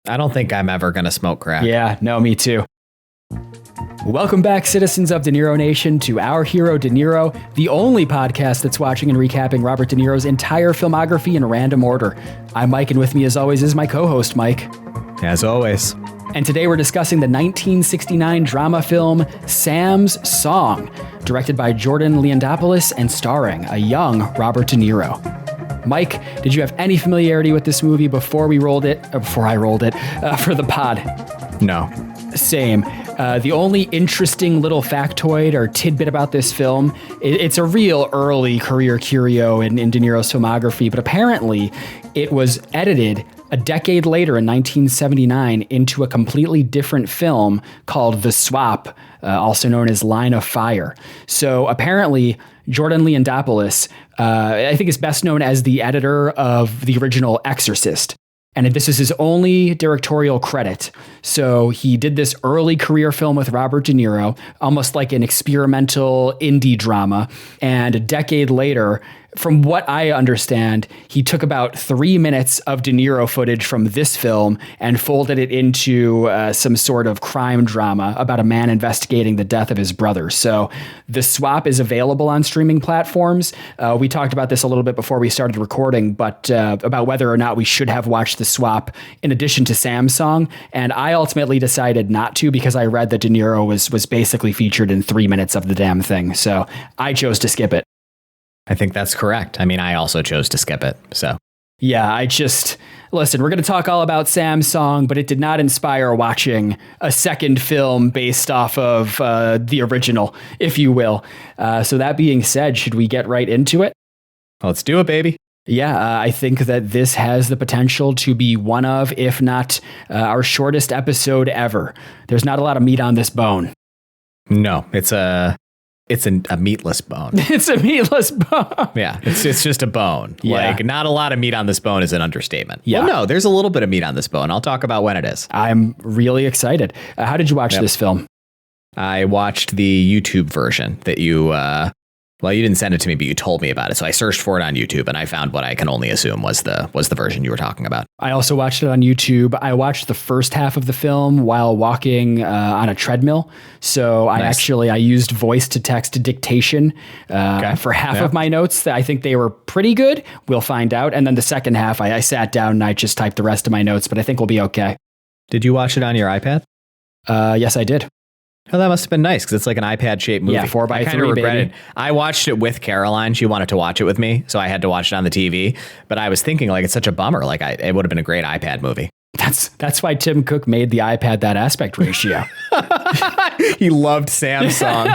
I don't think I'm ever going to smoke crack. Yeah, no, me too. Welcome back, citizens of De Niro Nation, to Our Hero De Niro, the only podcast that's watching and recapping Robert De Niro's entire filmography in random order. I'm Mike, and with me, as always, is my co-host, Mike. As always. And today we're discussing the 1969 drama film Sam's Song, directed by Jordan Leondopoulos and starring a young Robert De Niro. Mike, did you have any familiarity with this movie before I rolled it for the pod? No. Same. The only interesting little factoid or tidbit about this film, it's a real early career curio in De Niro's filmography, but apparently it was edited a decade later in 1979 into a completely different film called The Swap, also known as Line of Fire. So apparently Jordan Leondopoulos, I think is best known as the editor of the original Exorcist. And this is his only directorial credit. So he did this early career film with Robert De Niro, almost like an experimental indie drama. And a decade later, from what I understand, he took about 3 minutes of De Niro footage from this film and folded it into some sort of crime drama about a man investigating the death of his brother. So The Swap is available on streaming platforms. We talked about this a little bit before we started recording, but about whether or not we should have watched The Swap in addition to Sam's Song. And I ultimately decided not to because I read that De Niro was basically featured in 3 minutes of the damn thing. So I chose to skip it. I think that's correct. I mean, I also chose to skip it, so. Yeah, listen, we're going to talk all about Sam's Song, but it did not inspire watching a second film based off of the original, if you will. So that being said, should we get right into it? Let's do it, baby. Yeah, I think that this has the potential to be one of, if not our shortest episode ever. There's not a lot of meat on this bone. No, it's a meatless bone. It's a meatless bone. Yeah, it's just a bone. Yeah. Like, not a lot of meat on this bone is an understatement. Yeah. Well, no, there's a little bit of meat on this bone. I'll talk about when it is. I'm really excited. How did you watch this film? I watched the YouTube version that you you didn't send it to me, but you told me about it. So I searched for it on YouTube and I found what I can only assume was the version you were talking about. I also watched it on YouTube. I watched the first half of the film while walking on a treadmill. So nice. I used voice to text dictation for half of my notes. I think they were pretty good. We'll find out. And then the second half, I sat down and I just typed the rest of my notes, but I think we'll be okay. Did you watch it on your iPad? Yes, I did. Oh, that must have been nice because it's like an iPad-shaped movie. Yeah, 4x3, baby. I watched it with Caroline. She wanted to watch it with me, so I had to watch it on the TV. But I was thinking, like, it's such a bummer. Like, it would have been a great iPad movie. That's why Tim Cook made the iPad that aspect ratio. He loved Sam's Song.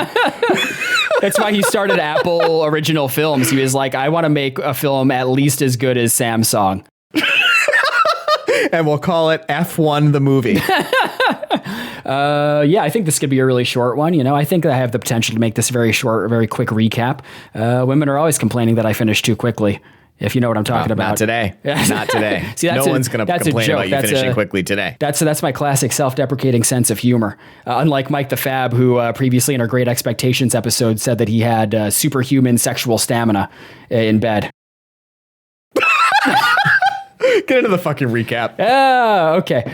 That's why he started Apple Original Films. He was like, I want to make a film at least as good as Sam's Song. And we'll call it F1 the movie. Yeah, I think this could be a really short one. You know, I think I have the potential to make this very short, very quick recap. Women are always complaining that I finish too quickly, if you know what I'm talking about. Not today. Not today. See, no one's going to complain about you finishing quickly today. That's my classic self-deprecating sense of humor. Unlike Mike the Fab, who previously in our Great Expectations episode said that he had superhuman sexual stamina in bed. Get into the fucking recap. Okay.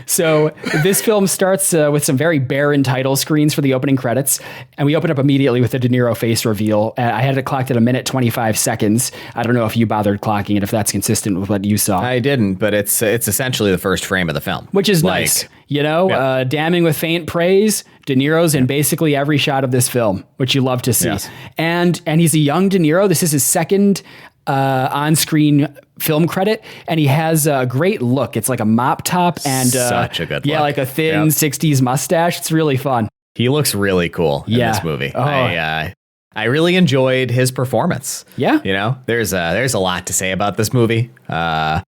So this film starts with some very barren title screens for the opening credits, and we open up immediately with a De Niro face reveal. I had it clocked at 1:25 seconds. I don't know if you bothered clocking it, if that's consistent with what you saw. I didn't, but it's essentially the first frame of the film. Which is nice. You know, damning with faint praise, De Niro's in basically every shot of this film, which you love to see. Yes. And he's a young De Niro. This is his second on-screen film credit, and he has a great look. It's like a mop top and such a good look. Like a thin 60s mustache. It's really fun. He looks really cool in this movie. Oh. I really enjoyed his performance. Yeah. You know, there's a lot to say about this movie. Much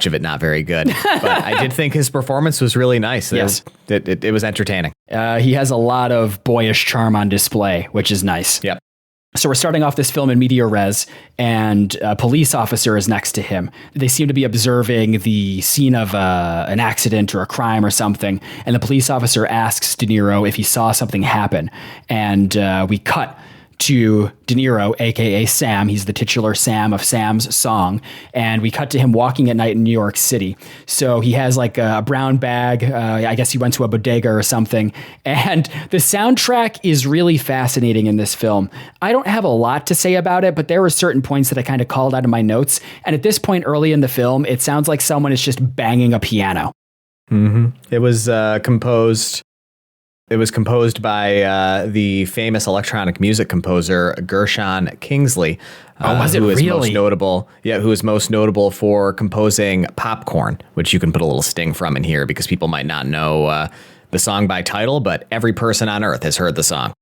of it not very good, but I did think his performance was really nice. Yes. It was entertaining. He has a lot of boyish charm on display, which is nice. Yep. So we're starting off this film in media res, and a police officer is next to him. They seem to be observing the scene of an accident or a crime or something, and the police officer asks De Niro if he saw something happen. And we cut to De Niro, aka Sam. He's the titular Sam of Sam's song. And we cut to him walking at night in New York City. So he has like a brown bag. I guess he went to a bodega or something. And the soundtrack is really fascinating in this film. I don't have a lot to say about it, but there were certain points that I kind of called out of my notes. And at this point early in the film, it sounds like someone is just banging a piano. Mm-hmm. It was composed. It was composed by the famous electronic music composer Gershon Kingsley. Was it who is really? most notable? Yeah, who is most notable for composing Popcorn, which you can put a little sting from in here because people might not know the song by title, but every person on earth has heard the song.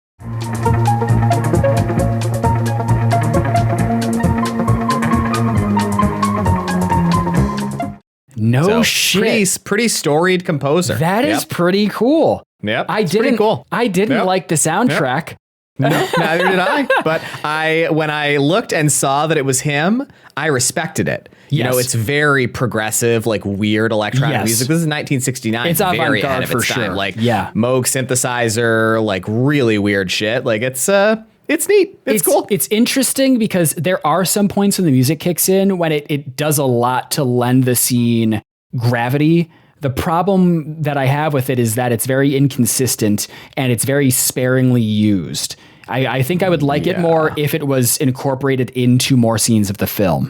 No shit. Pretty storied composer. That is pretty cool. Yep. I didn't cool. I didn't like the soundtrack. No, neither did I. But when I looked and saw that it was him, I respected it. You know, it's very progressive, like weird electronic music. This is 1969. It's very avant-garde ahead of for its time. sure. Like Yeah. Moog synthesizer, like really weird shit. Like it's neat. It's cool. It's interesting because there are some points when the music kicks in when it does a lot to lend the scene gravity. The problem that I have with it is that it's very inconsistent and it's very sparingly used. I think I would like it more if it was incorporated into more scenes of the film.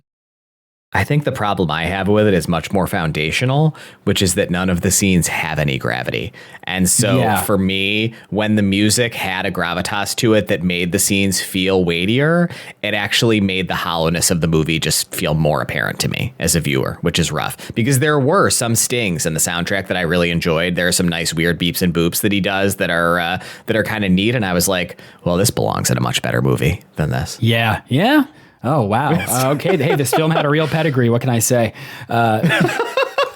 I think the problem I have with it is much more foundational, which is that none of the scenes have any gravity. And so for me, when the music had a gravitas to it that made the scenes feel weightier, it actually made the hollowness of the movie just feel more apparent to me as a viewer, which is rough because there were some stings in the soundtrack that I really enjoyed. There are some nice weird beeps and boops that he does that are kind of neat. And I was like, well, this belongs in a much better movie than this. Yeah. Yeah. Oh, wow. Okay. Hey, this film had a real pedigree. What can I say?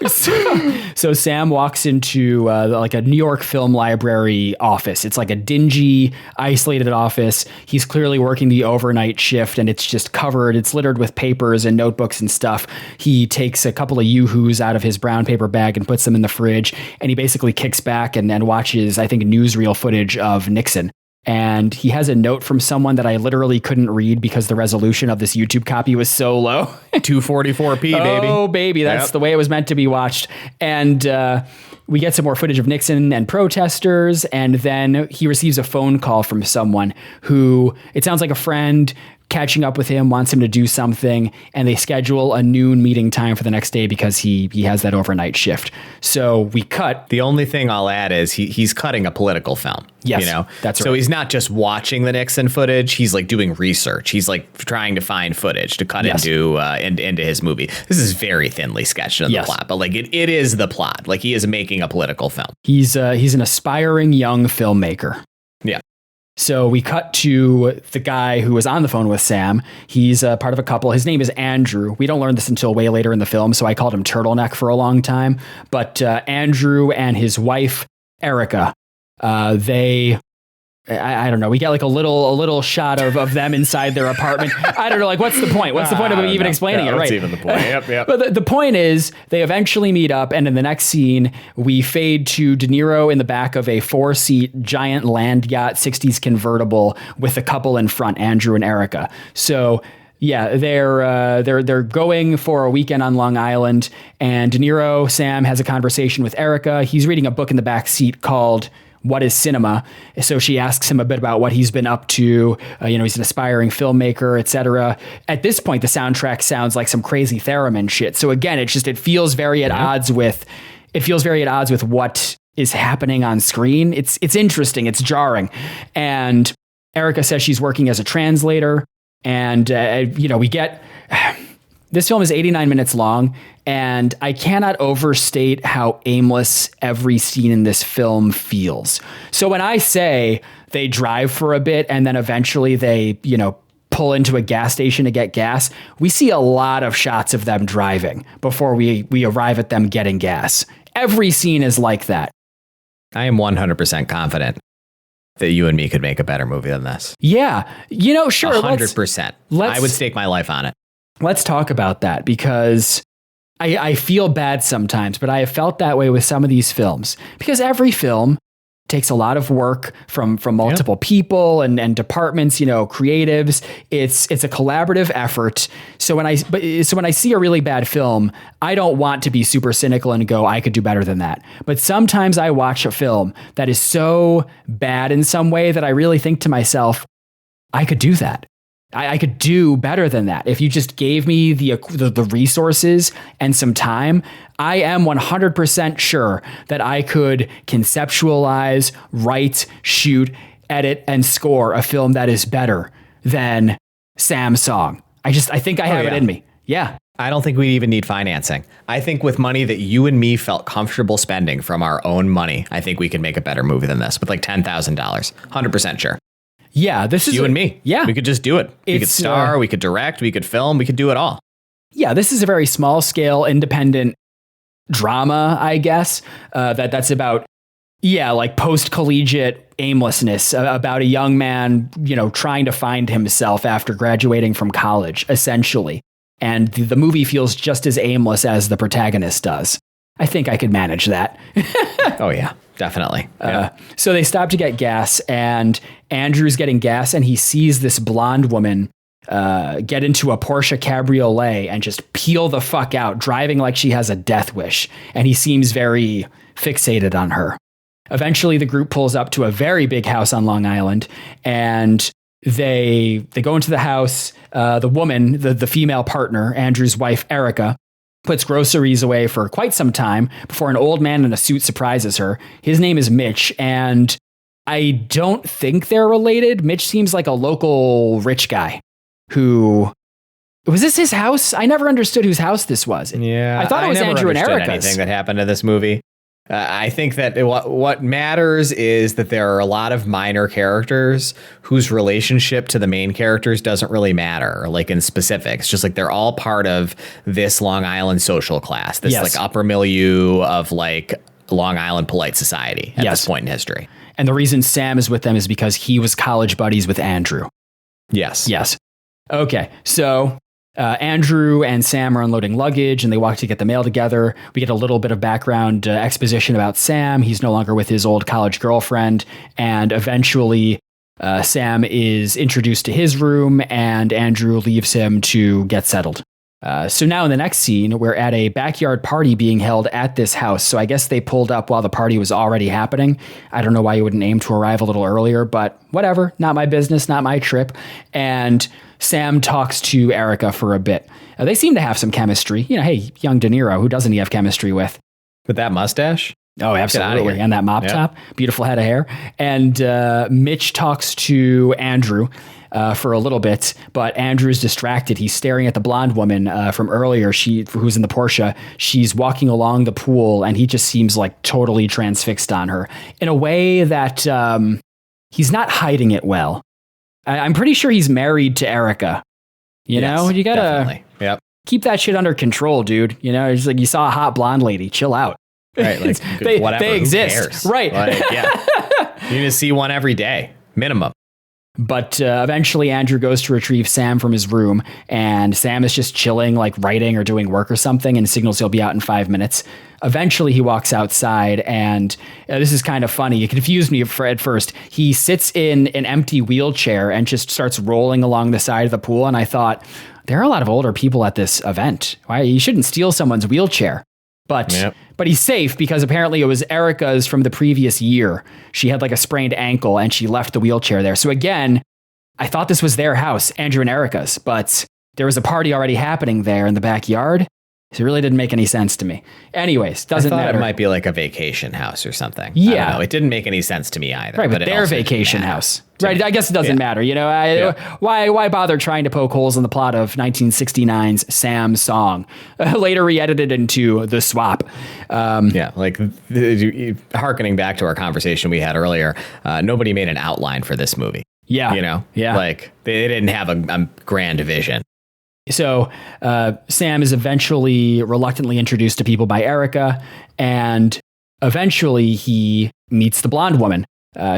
So Sam walks into like a New York Film Library office. It's like a dingy, isolated office. He's clearly working the overnight shift and it's just covered. It's littered with papers and notebooks and stuff. He takes a couple of Yoo-Hoos out of his brown paper bag and puts them in the fridge. And he basically kicks back and then watches, I think, newsreel footage of Nixon. And he has a note from someone that I literally couldn't read because the resolution of this YouTube copy was so low. 244p, baby. Oh, baby. That's the way it was meant to be watched. And we get some more footage of Nixon and protesters. And then he receives a phone call from someone who, it sounds like a friend, catching up with him, wants him to do something, and they schedule a noon meeting time for the next day because he has that overnight shift. So we cut. The only thing I'll add is he's cutting a political film. Yes, you know? that's right. So he's not just watching the Nixon footage. He's like doing research. He's like trying to find footage to cut into his movie. This is very thinly sketched in the plot, but like it is the plot. Like he is making a political film. He's an aspiring young filmmaker. Yeah. So we cut to the guy who was on the phone with Sam. He's part of a couple. His name is Andrew. We don't learn this until way later in the film, so I called him Turtleneck for a long time. But Andrew and his wife, Erica, I don't know. We get like a little shot of them inside their apartment. I don't know. Like, what's the point? What's the point of even explaining it? Right. What's even the point? Yep. But the point is they eventually meet up. And in the next scene, we fade to De Niro in the back of a 4-seat giant land yacht, 60s convertible with a couple in front, Andrew and Erica. So yeah, they're going for a weekend on Long Island, and De Niro, Sam, has a conversation with Erica. He's reading a book in the back seat called What is Cinema? So she asks him a bit about what he's been up to. He's an aspiring filmmaker, etc. At this point, the soundtrack sounds like some crazy theremin shit. So again, it feels very at odds with what is happening on screen. It's interesting. It's jarring. And Erica says she's working as a translator. And, we get... This film is 89 minutes long, and I cannot overstate how aimless every scene in this film feels. So when I say they drive for a bit and then eventually they, pull into a gas station to get gas, we see a lot of shots of them driving before we arrive at them getting gas. Every scene is like that. I am 100% confident that you and me could make a better movie than this. Yeah. Sure. 100%. I would stake my life on it. Let's talk about that because I feel bad sometimes, but I have felt that way with some of these films because every film takes a lot of work from multiple people and departments, creatives. It's a collaborative effort. So when I see a really bad film, I don't want to be super cynical and go, I could do better than that. But sometimes I watch a film that is so bad in some way that I really think to myself, I could do that. I could do better than that. If you just gave me the resources and some time, I am 100% sure that I could conceptualize, write, shoot, edit, and score a film that is better than Sam's song. I think I have it in me. Yeah. I don't think we even need financing. I think with money that you and me felt comfortable spending from our own money, I think we could make a better movie than this with like $10,000. 100% sure. Yeah, this is you and me. Yeah, we could just do it. We could star, we could direct, we could film, we could do it all. Yeah, this is a very small scale, independent drama, I guess. That's about like post collegiate aimlessness, about a young man, trying to find himself after graduating from college, essentially. And the movie feels just as aimless as the protagonist does. I think I could manage that. Oh, yeah, definitely. Yeah. So they stop to get gas, and Andrew's getting gas, and he sees this blonde woman get into a Porsche Cabriolet and just peel the fuck out, driving like she has a death wish. And he seems very fixated on her. Eventually, the group pulls up to a very big house on Long Island, and they go into the house. The woman, the female partner, Andrew's wife, Erica, puts groceries away for quite some time before an old man in a suit surprises her. His name is Mitch, and I don't think they're related. Mitch seems like a local rich guy who... Was this his house? I never understood whose house this was. Yeah, I thought it was Andrew and Erica's. Anything that happened in this movie. I think that what matters is that there are a lot of minor characters whose relationship to the main characters doesn't really matter, like in specifics. Just like they're all part of this Long Island social class, this like upper milieu of like Long Island polite society at this point in history. And the reason Sam is with them is because he was college buddies with Andrew. Yes. Okay, so... Andrew and Sam are unloading luggage, and they walk to get the mail together. We get a little bit of background exposition about Sam. He's no longer with his old college girlfriend, and eventually Sam is introduced to his room, and Andrew leaves him to get settled. So now in the next scene, we're at a backyard party being held at this house. So I guess they pulled up while the party was already happening. I don't know why you wouldn't aim to arrive a little earlier, but whatever. Not my business, not my trip. And Sam talks to Erica for a bit. They seem to have some chemistry. Hey, young De Niro, who doesn't he have chemistry with? With that mustache? Oh, absolutely. And that mop top. Beautiful head of hair. And Mitch talks to Andrew for a little bit, but Andrew's distracted. He's staring at the blonde woman from earlier, who's in the Porsche. She's walking along the pool, and he just seems like totally transfixed on her in a way that he's not hiding it well. I'm pretty sure he's married to Erica. You know, you gotta keep that shit under control, dude. It's like you saw a hot blonde lady. Chill out. Right, like whatever. They exist, right? Like, you're gonna see one every day, minimum. But eventually, Andrew goes to retrieve Sam from his room, and Sam is just chilling, like writing or doing work or something, and signals he'll be out in 5 minutes. Eventually, he walks outside, and this is kind of funny. It confused me at first. He sits in an empty wheelchair and just starts rolling along the side of the pool, and I thought, there are a lot of older people at this event. Why? You shouldn't steal someone's wheelchair. But he's safe because apparently it was Erica's from the previous year. She had like a sprained ankle and she left the wheelchair there. So again, I thought this was their house, Andrew and Erica's, but there was a party already happening there in the backyard. So it really didn't make any sense to me. Anyways, doesn't matter. It might be like a vacation house or something. Yeah. I don't know. It didn't make any sense to me either. Right, but their vacation house. Right, I guess it doesn't matter. Why bother trying to poke holes in the plot of 1969's Sam song, later re-edited into The Swap? Harkening back to our conversation we had earlier, nobody made an outline for this movie. Yeah. Like they didn't have a grand vision. So Sam is eventually reluctantly introduced to people by Erica, and eventually he meets the blonde woman.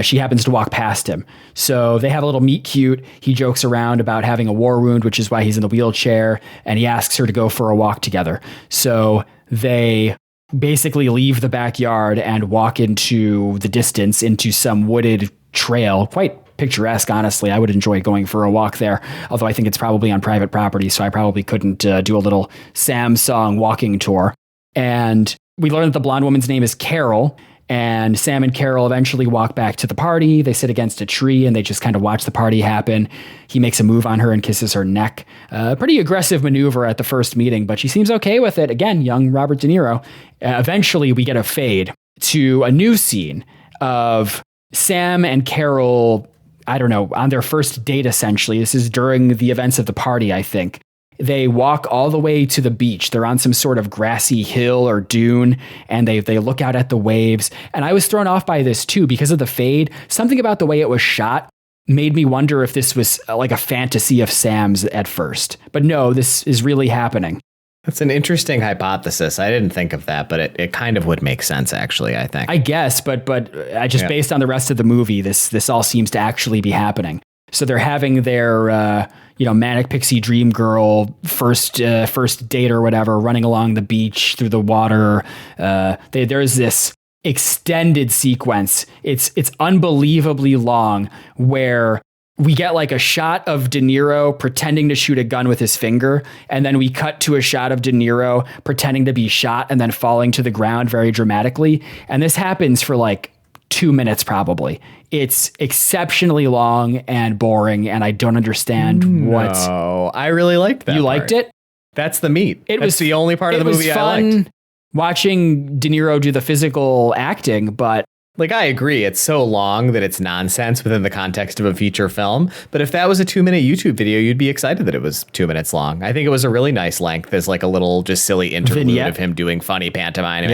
She happens to walk past him. So they have a little meet cute. He jokes around about having a war wound, which is why he's in the wheelchair, and he asks her to go for a walk together. So they basically leave the backyard and walk into the distance into some wooded trail. Quite picturesque, honestly. I would enjoy going for a walk there, although I think it's probably on private property, so I probably couldn't do a little Samsung walking tour. And we learned that the blonde woman's name is Carol, and Sam and Carol eventually walk back to the party. They sit against a tree and they just kind of watch the party happen. He makes a move on her and kisses her neck. Pretty aggressive maneuver at the first meeting, but she seems okay with it. Again, young Robert De Niro. Eventually we get a fade to a new scene of Sam and Carol, I don't know, on their first date, essentially. This is during the events of the party, I think. They walk all the way to the beach. They're on some sort of grassy hill or dune, and they look out at the waves. And I was thrown off by this too because of the fade. Something about the way it was shot made me wonder if this was like a fantasy of Sam's at first. But no, this is really happening. That's an interesting hypothesis. I didn't think of that, but it kind of would make sense, actually, I think. I guess, but I just based on the rest of the movie, this all seems to actually be happening. So they're having their manic pixie dream girl first date or whatever, running along the beach through the water. There's this extended sequence. It's unbelievably long, where we get like a shot of De Niro pretending to shoot a gun with his finger, and then we cut to a shot of De Niro pretending to be shot and then falling to the ground very dramatically. And this happens for like 2 minutes probably. It's exceptionally long and boring, and I don't understand what. No, I really liked that. You part. Liked it? That's the meat. That's the only part of the movie I liked. Watching De Niro do the physical acting, but like, I agree, it's so long that it's nonsense within the context of a feature film. But if that was a 2-minute YouTube video, you'd be excited that it was 2 minutes long. I think it was a really nice length as like a little just silly interlude vignette of him doing funny pantomiming.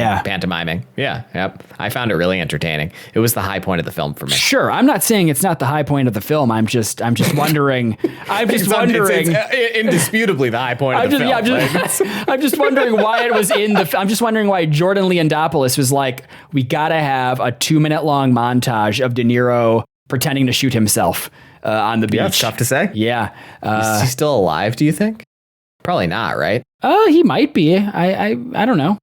Yeah. Yep. I found it really entertaining. It was the high point of the film for me. Sure. I'm not saying it's not the high point of the film. I'm just wondering. It's indisputably the high point of the film. I'm just wondering why it was in the. I'm just wondering why Jordan Leondopoulos was like, we gotta have a 2-minute long montage of De Niro pretending to shoot himself on the beach. Yeah, it's tough to say. Yeah. Is he still alive, do you think? Probably not, right? He might be. I don't know.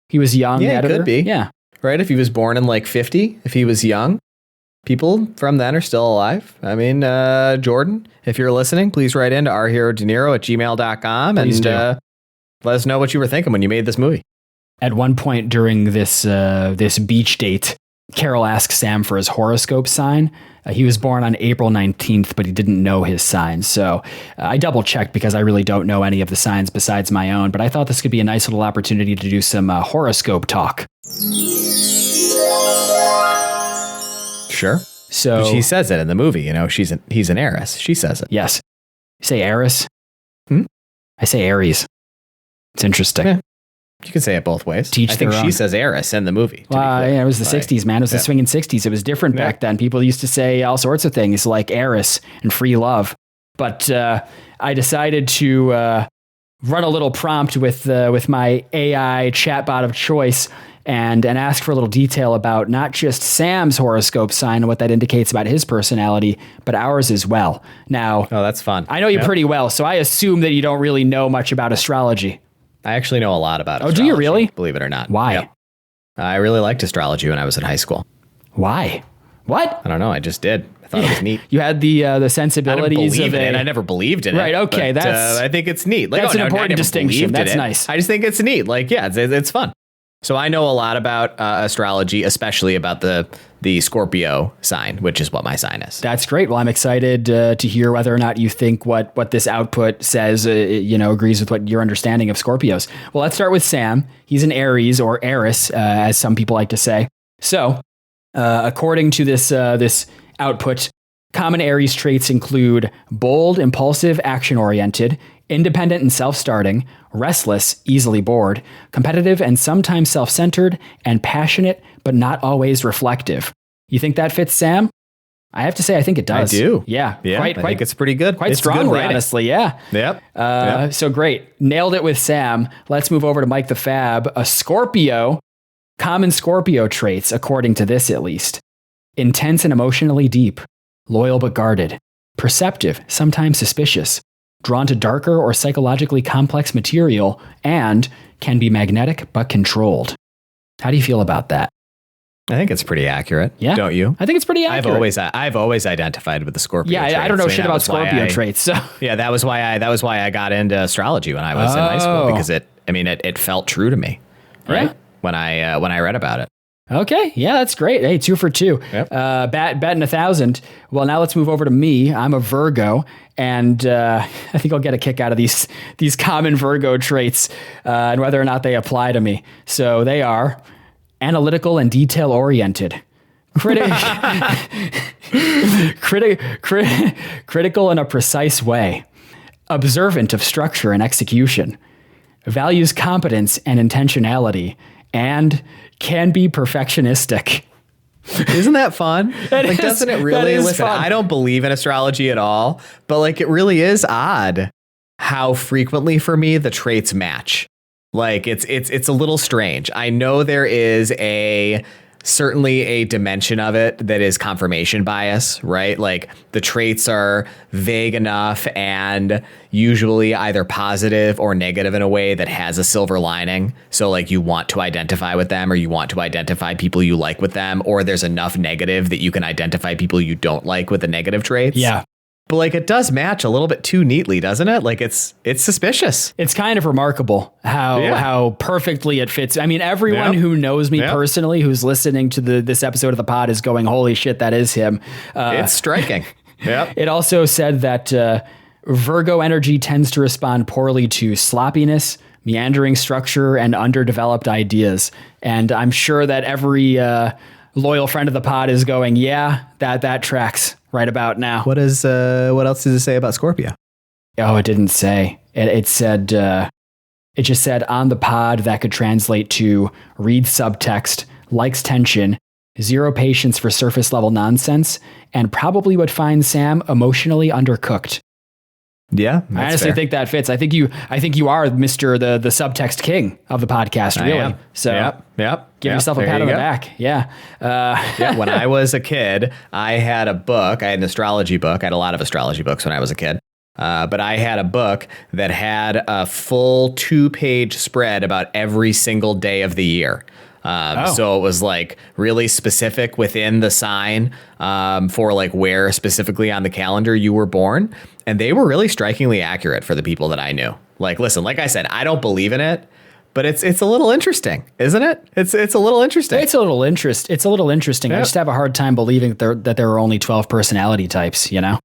He was young. Yeah, editor. He could be. Yeah. Right? If he was born in like 50, if he was young, people from then are still alive. I mean, Jordan, if you're listening, please write in to ourherodeniro@gmail.com and let us know what you were thinking when you made this movie. At one point during this beach date, Carol asks Sam for his horoscope sign. He was born on April 19th, but he didn't know his sign. So I double checked because I really don't know any of the signs besides my own. But I thought this could be a nice little opportunity to do some horoscope talk. Sure. So she says it in the movie. He's an heiress. She says it. Yes. You say heiress? I say Aries. It's interesting. Yeah. You can say it both ways. I think she says heiress in the movie. It was the 60s, man. It was the swinging 60s. It was different back then. People used to say all sorts of things like heiress and free love. But I decided to run a little prompt with my AI chatbot of choice and ask for a little detail about not just Sam's horoscope sign and what that indicates about his personality, but ours as well. Now, that's fun. I know you pretty well, so I assume that you don't really know much about astrology. I actually know a lot about astrology. Oh, do you really? Believe it or not. Why? Yep. I really liked astrology when I was in high school. Why? What? I don't know. I just did. I thought it was neat. You had the sensibilities of it. I never believed in it. Right. Okay. But, I think it's neat. Like, that's an important distinction. That's nice. I just think it's neat. Like, yeah, it's fun. So I know a lot about astrology, especially about the Scorpio sign, which is what my sign is. That's great. Well, I'm excited to hear whether or not you think what this output says, agrees with what your understanding of Scorpios. Well, let's start with Sam. He's an Aries or Eris, as some people like to say. So, according to this output, common Aries traits include bold, impulsive, action-oriented, independent and self-starting, restless, easily bored, competitive and sometimes self-centered, and passionate, but not always reflective. You think that fits Sam? I have to say, I think it does. I do. Yeah. I think it's pretty good. Quite strongly, honestly. Yeah. Yep. So great. Nailed it with Sam. Let's move over to Mike the Fab. A Scorpio, common Scorpio traits, according to this at least. Intense and emotionally deep, loyal but guarded, perceptive, sometimes suspicious, drawn to darker or psychologically complex material, and can be magnetic but controlled. How do you feel about that? I think it's pretty accurate. Yeah. Don't you? I think it's pretty accurate. I've always identified with the Scorpio. Yeah, traits. I don't know shit about Scorpio traits. So yeah, that was why I got into astrology when I was in high school, because it felt true to me, right? Yeah. When I read about it. Okay, yeah, that's great. Hey, 2 for 2. Yep. Batting 1,000. Well, now let's move over to me. I'm a Virgo, and I think I'll get a kick out of these common Virgo traits and whether or not they apply to me. So they are analytical and detail oriented. Critical in a precise way, observant of structure and execution, values competence and intentionality, and can be perfectionistic. Isn't that fun? Doesn't it really? Listen, fun. I don't believe in astrology at all, but it really is odd how frequently for me the traits match. It's a little strange. I know there is certainly a dimension of it that is confirmation bias, right? The traits are vague enough and usually either positive or negative in a way that has a silver lining. So you want to identify with them, or you want to identify people you like with them, or there's enough negative that you can identify people you don't like with the negative traits. Yeah. But it does match a little bit too neatly, doesn't it? It's suspicious. It's kind of remarkable how perfectly it fits. I mean, everyone who knows me personally, who's listening to this episode of the pod, is going, "Holy shit, that is him." It's striking. Yeah. It also said that Virgo energy tends to respond poorly to sloppiness, meandering structure, and underdeveloped ideas. And I'm sure that every loyal friend of the pod is going, "Yeah, that tracks right about now." What else does it say about Scorpio? Oh, it didn't say. It said, it just said on the pod that could translate to read subtext, likes tension, zero patience for surface level nonsense, and probably would find Sam emotionally undercooked. Yeah, I honestly think that fits. I think you are Mr. the subtext king of the podcast, really. I am. So give yourself a pat on the back. Yeah. When I was a kid, I had a book. I had an astrology book. I had a lot of astrology books when I was a kid. But I had a book that had a full 2-page spread about every single day of the year. So it was really specific within the sign for where specifically on the calendar you were born. And they were really strikingly accurate for the people that I knew. Listen, like I said, I don't believe in it, but it's a little interesting, isn't it? It's a little interesting. It's a little interesting. Yep. I just have a hard time believing that there are only 12 personality types, you know?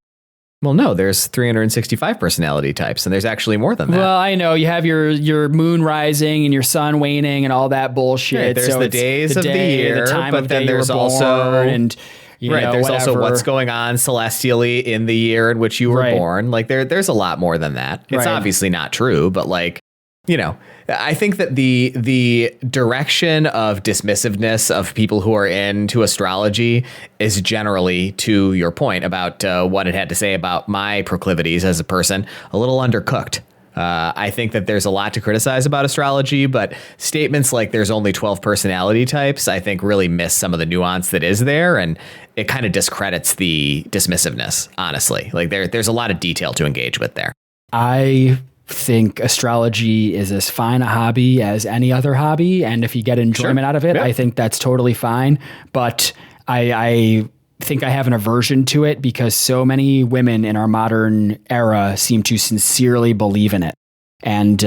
Well, no, there's 365 personality types, and there's actually more than that. Well, I know you have your moon rising and your sun waning and all that bullshit. Right, there's the days of the year, the time but of then day there's you were also born, and there's whatever. also what's going on celestially in the year in which you were born. There's a lot more than that. It's obviously not true, but I think that the direction of dismissiveness of people who are into astrology is generally, to your point about what it had to say about my proclivities as a person, a little undercooked. I think that there's a lot to criticize about astrology, but statements like there's only 12 personality types, I think really miss some of the nuance that is there, and it kind of discredits the dismissiveness, honestly. There's a lot of detail to engage with there. I think astrology is as fine a hobby as any other hobby, and if you get enjoyment out of it, I think that's totally fine. But I think I have an aversion to it because so many women in our modern era seem to sincerely believe in it, and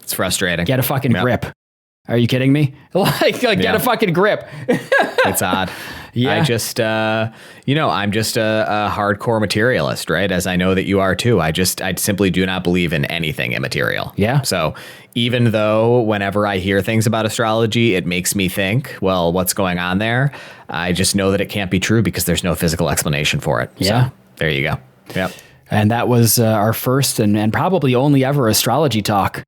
it's frustrating. Get a fucking grip. Are you kidding me? Get a fucking grip. It's odd. Yeah. I just, I'm just a hardcore materialist, right? As I know that you are too. I simply do not believe in anything immaterial. Yeah. So even though whenever I hear things about astrology, it makes me think, well, what's going on there? I just know that it can't be true because there's no physical explanation for it. Yeah. So there you go. Yep. And that was our first and probably only ever astrology talk.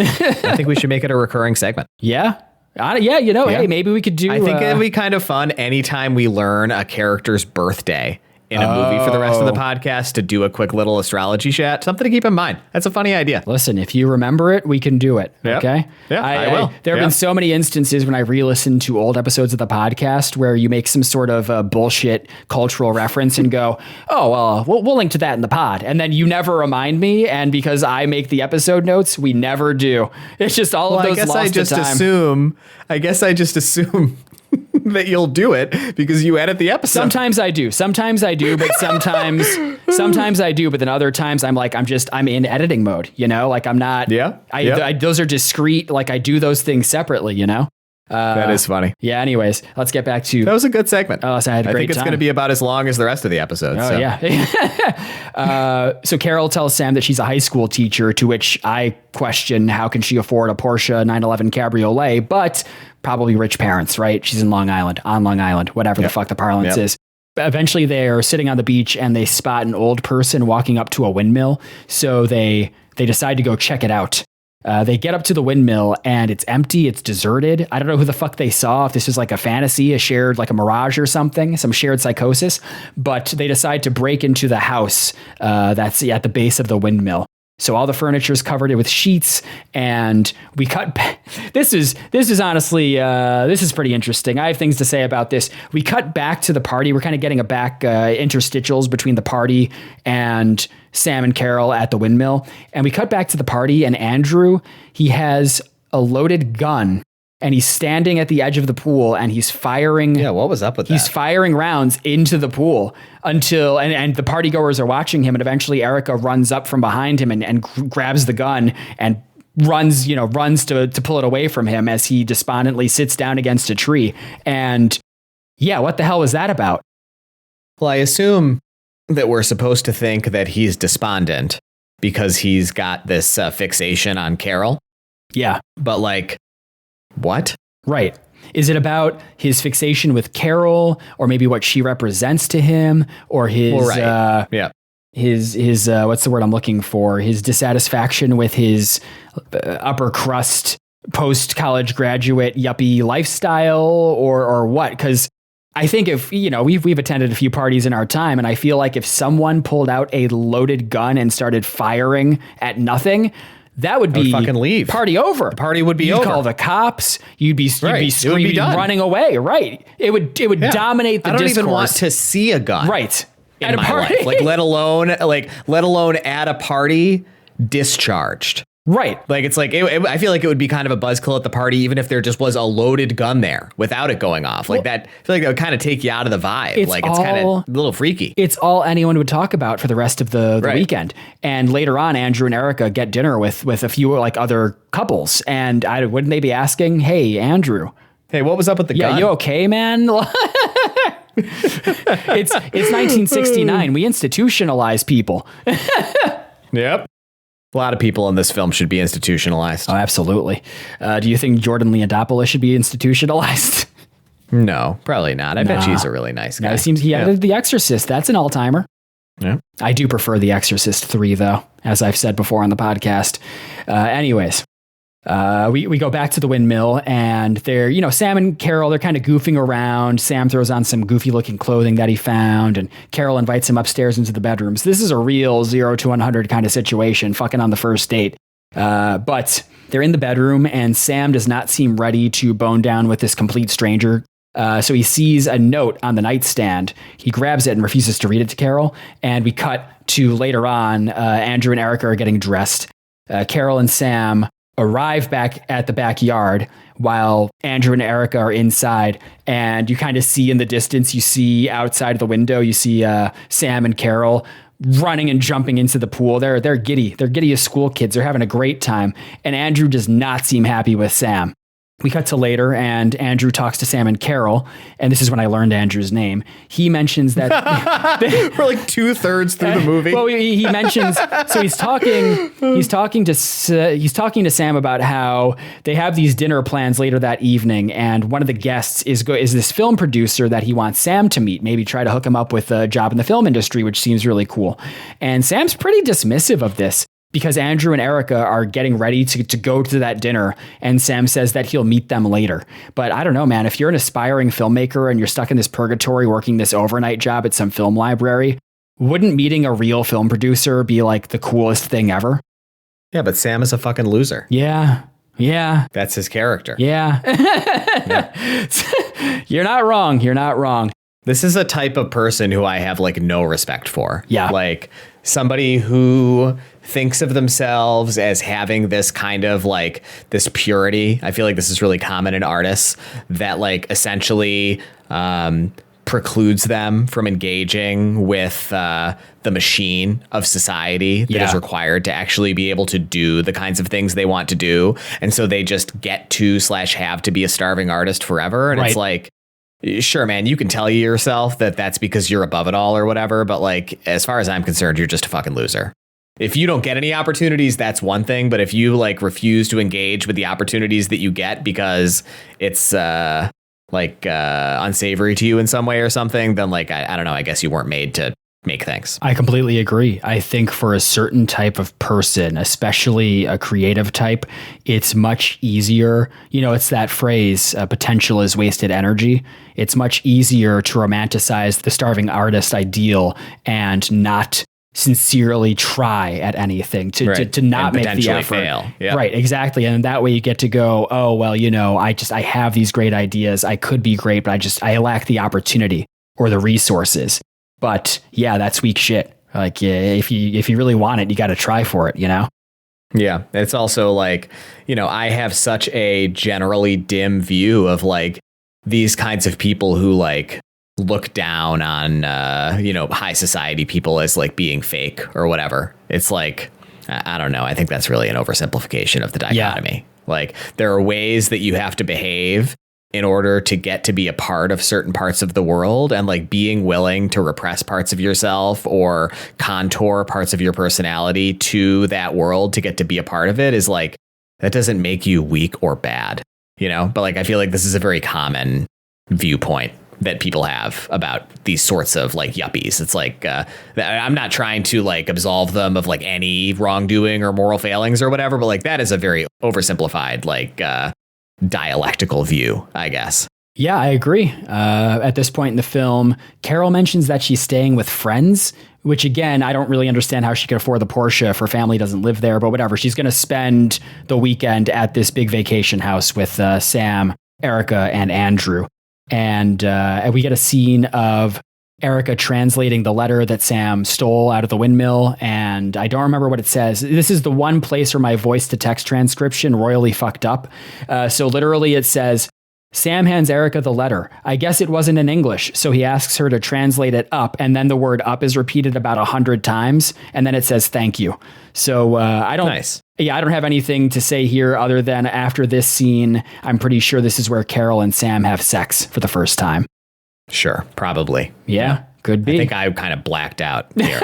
I think we should make it a recurring segment. Yeah. Hey, maybe we could do... I think it'd be kind of fun anytime we learn a character's birthday in a movie for the rest of the podcast to do a quick little astrology chat. Something to keep in mind. That's a funny idea. Listen, if you remember it, we can do it. Yep. Okay? Yeah, I will. There have been so many instances when I re-listen to old episodes of the podcast where you make some sort of bullshit cultural reference and go, oh, well, we'll link to that in the pod. And then you never remind me. And because I make the episode notes, we never do. It's just all of those lost to time. I guess I just assume that you'll do it because you edit the episode. Sometimes I do, but sometimes I do, but then other times I'm in editing mode, like I'm not. Yeah. Those are discrete. Like I do those things separately, that is funny. Yeah. Anyways, let's get back to. That was a good segment. Oh, so I had a great time. I think it's going to be about as long as the rest of the episode. Oh, so. Yeah. So Carol tells Sam that she's a high school teacher, to which I question how can she afford a Porsche 911 Cabriolet, but probably rich parents, right? She's on Long Island, whatever the fuck the parlance is. Eventually they're sitting on the beach and they spot an old person walking up to a windmill. So they decide to go check it out. They get up to the windmill and it's empty. It's deserted. I don't know who the fuck they saw, if this is like a fantasy, a shared, like a mirage or something, some shared psychosis, but they decide to break into the house that's at the base of the windmill. So all the furniture is covered with sheets, and we cut. This is honestly, this is pretty interesting. I have things to say about this. We cut back to the party. We're kind of getting a back interstitials between the party and Sam and Carol at the windmill. And we cut back to the party, and Andrew, he has a loaded gun. And he's standing at the edge of the pool and he's firing. Yeah, what was up with that? He's firing rounds into the pool until, and the party goers are watching him. And eventually Erica runs up from behind him and grabs the gun and runs to pull it away from him as he despondently sits down against a tree. And yeah, what the hell was that about? Well, I assume that we're supposed to think that he's despondent because he's got this fixation on Carol. Yeah. But what? Right. Is it about his fixation with Carol, or maybe what she represents to him, or his his what's the word I'm looking for? His dissatisfaction with his upper crust post-college graduate yuppie lifestyle, or what? Because I think if, we've attended a few parties in our time, and I feel like if someone pulled out a loaded gun and started firing at nothing, that would be fucking leave. Party over. The party would be over. You'd call the cops. You'd be screaming, running away. Right. It would dominate the discourse. I don't even want to see a gun. Right. In my life. Let alone at a party discharged. Right. I feel like it would be kind of a buzzkill at the party, even if there just was a loaded gun there without it going off. I feel like that would kind of take you out of the vibe. It's kind of a little freaky. It's all anyone would talk about for the rest of the weekend. And later on, Andrew and Erica get dinner with a few other couples. And wouldn't they be asking, hey, Andrew. Hey, what was up with the gun? Yeah, you okay, man? It's 1969. We institutionalize people. Yep. A lot of people in this film should be institutionalized. Oh, absolutely. Do you think Jordan Leondopoulos should be institutionalized? No, probably not. I bet she's a really nice guy. It seems he edited The Exorcist. That's an all-timer. Yeah. I do prefer The Exorcist 3, though, as I've said before on the podcast. Anyways, we go back to the windmill, and they're, Sam and Carol, they're kind of goofing around. Sam throws on some goofy looking clothing that he found, and Carol invites him upstairs into the bedrooms. This is a real 0 to 100 kind of situation, fucking on the first date. But they're in the bedroom, and Sam does not seem ready to bone down with this complete stranger. So he sees a note on the nightstand. He grabs it and refuses to read it to Carol. And we cut to later on, Andrew and Erica are getting dressed. Carol and Sam arrive back at the backyard while Andrew and Erica are inside. And you kind of see in the distance, you see outside of the window, you see Sam and Carol running and jumping into the pool. They're giddy. They're giddy as school kids. They're having a great time. And Andrew does not seem happy with Sam. We cut to later, and Andrew talks to Sam and Carol, and this is when I learned Andrew's name. He mentions that we're like 2/3 through the movie. Well, he mentions, so he's talking to Sam about how they have these dinner plans later that evening, and one of the guests is this film producer that he wants Sam to meet, maybe try to hook him up with a job in the film industry, which seems really cool. And Sam's pretty dismissive of this. because Andrew and Erica are getting ready to go to that dinner, and Sam says that he'll meet them later. But I don't know, man, if you're an aspiring filmmaker and you're stuck in this purgatory working this overnight job at some film library, wouldn't meeting a real film producer be like the coolest thing ever? Yeah, but Sam is a fucking loser. Yeah. That's his character. Yeah. You're not wrong. This is a type of person who I have like no respect for. Yeah. Like somebody who thinks of themselves as having this kind of like this purity. I feel like this is really common in artists that like essentially precludes them from engaging with the machine of society that is required to actually be able to do the kinds of things they want to do. And so they just get to / have to be a starving artist forever. And it's like, sure, man, you can tell yourself that that's because you're above it all or whatever. But like, as far as I'm concerned, you're just a fucking loser. If you don't get any opportunities, that's one thing. But if you like refuse to engage with the opportunities that you get because it's unsavory to you in some way or something, then like, I don't know, I guess you weren't made to make things. I completely agree. I think for a certain type of person, especially a creative type, it's much easier. You know, it's that phrase, potential is wasted energy. It's much easier to romanticize the starving artist ideal and not sincerely try at anything to not make the effort. Fail. Yep. Right, exactly. And that way you get to go, oh, well, you know, I have these great ideas. I could be great, but I lack the opportunity or the resources. But yeah, that's weak shit. Like, if you really want it, you got to try for it, you know? Yeah. It's also like, you know, I have such a generally dim view of like these kinds of people who like look down on, high society people as like being fake or whatever. It's like, I don't know. I think that's really an oversimplification of the dichotomy. Yeah. Like there are ways that you have to behave in order to get to be a part of certain parts of the world, and like being willing to repress parts of yourself or contour parts of your personality to that world to get to be a part of it is like, that doesn't make you weak or bad, you know? But like, I feel like this is a very common viewpoint that people have about these sorts of like yuppies. It's like, I'm not trying to like absolve them of like any wrongdoing or moral failings or whatever, but like that is a very oversimplified, like, dialectical view, I guess. Yeah, I agree. At this point in the film, Carol mentions that she's staying with friends, which again, I don't really understand how she could afford the Porsche if her family doesn't live there, but whatever. She's going to spend the weekend at this big vacation house with Sam, Erica, and Andrew. And we get a scene of Erica translating the letter that Sam stole out of the windmill, and I don't remember what it says. This is the one place where my voice-to-text transcription royally fucked up. So literally it says, Sam hands Erica the letter. I guess it wasn't in English, so he asks her to translate it up, and then the word up is repeated about 100 times, and then it says thank you. So I don't have anything to say here other than after this scene, I'm pretty sure this is where Carol and Sam have sex for the first time. Sure, probably. Yeah, could be. I think I kind of blacked out here.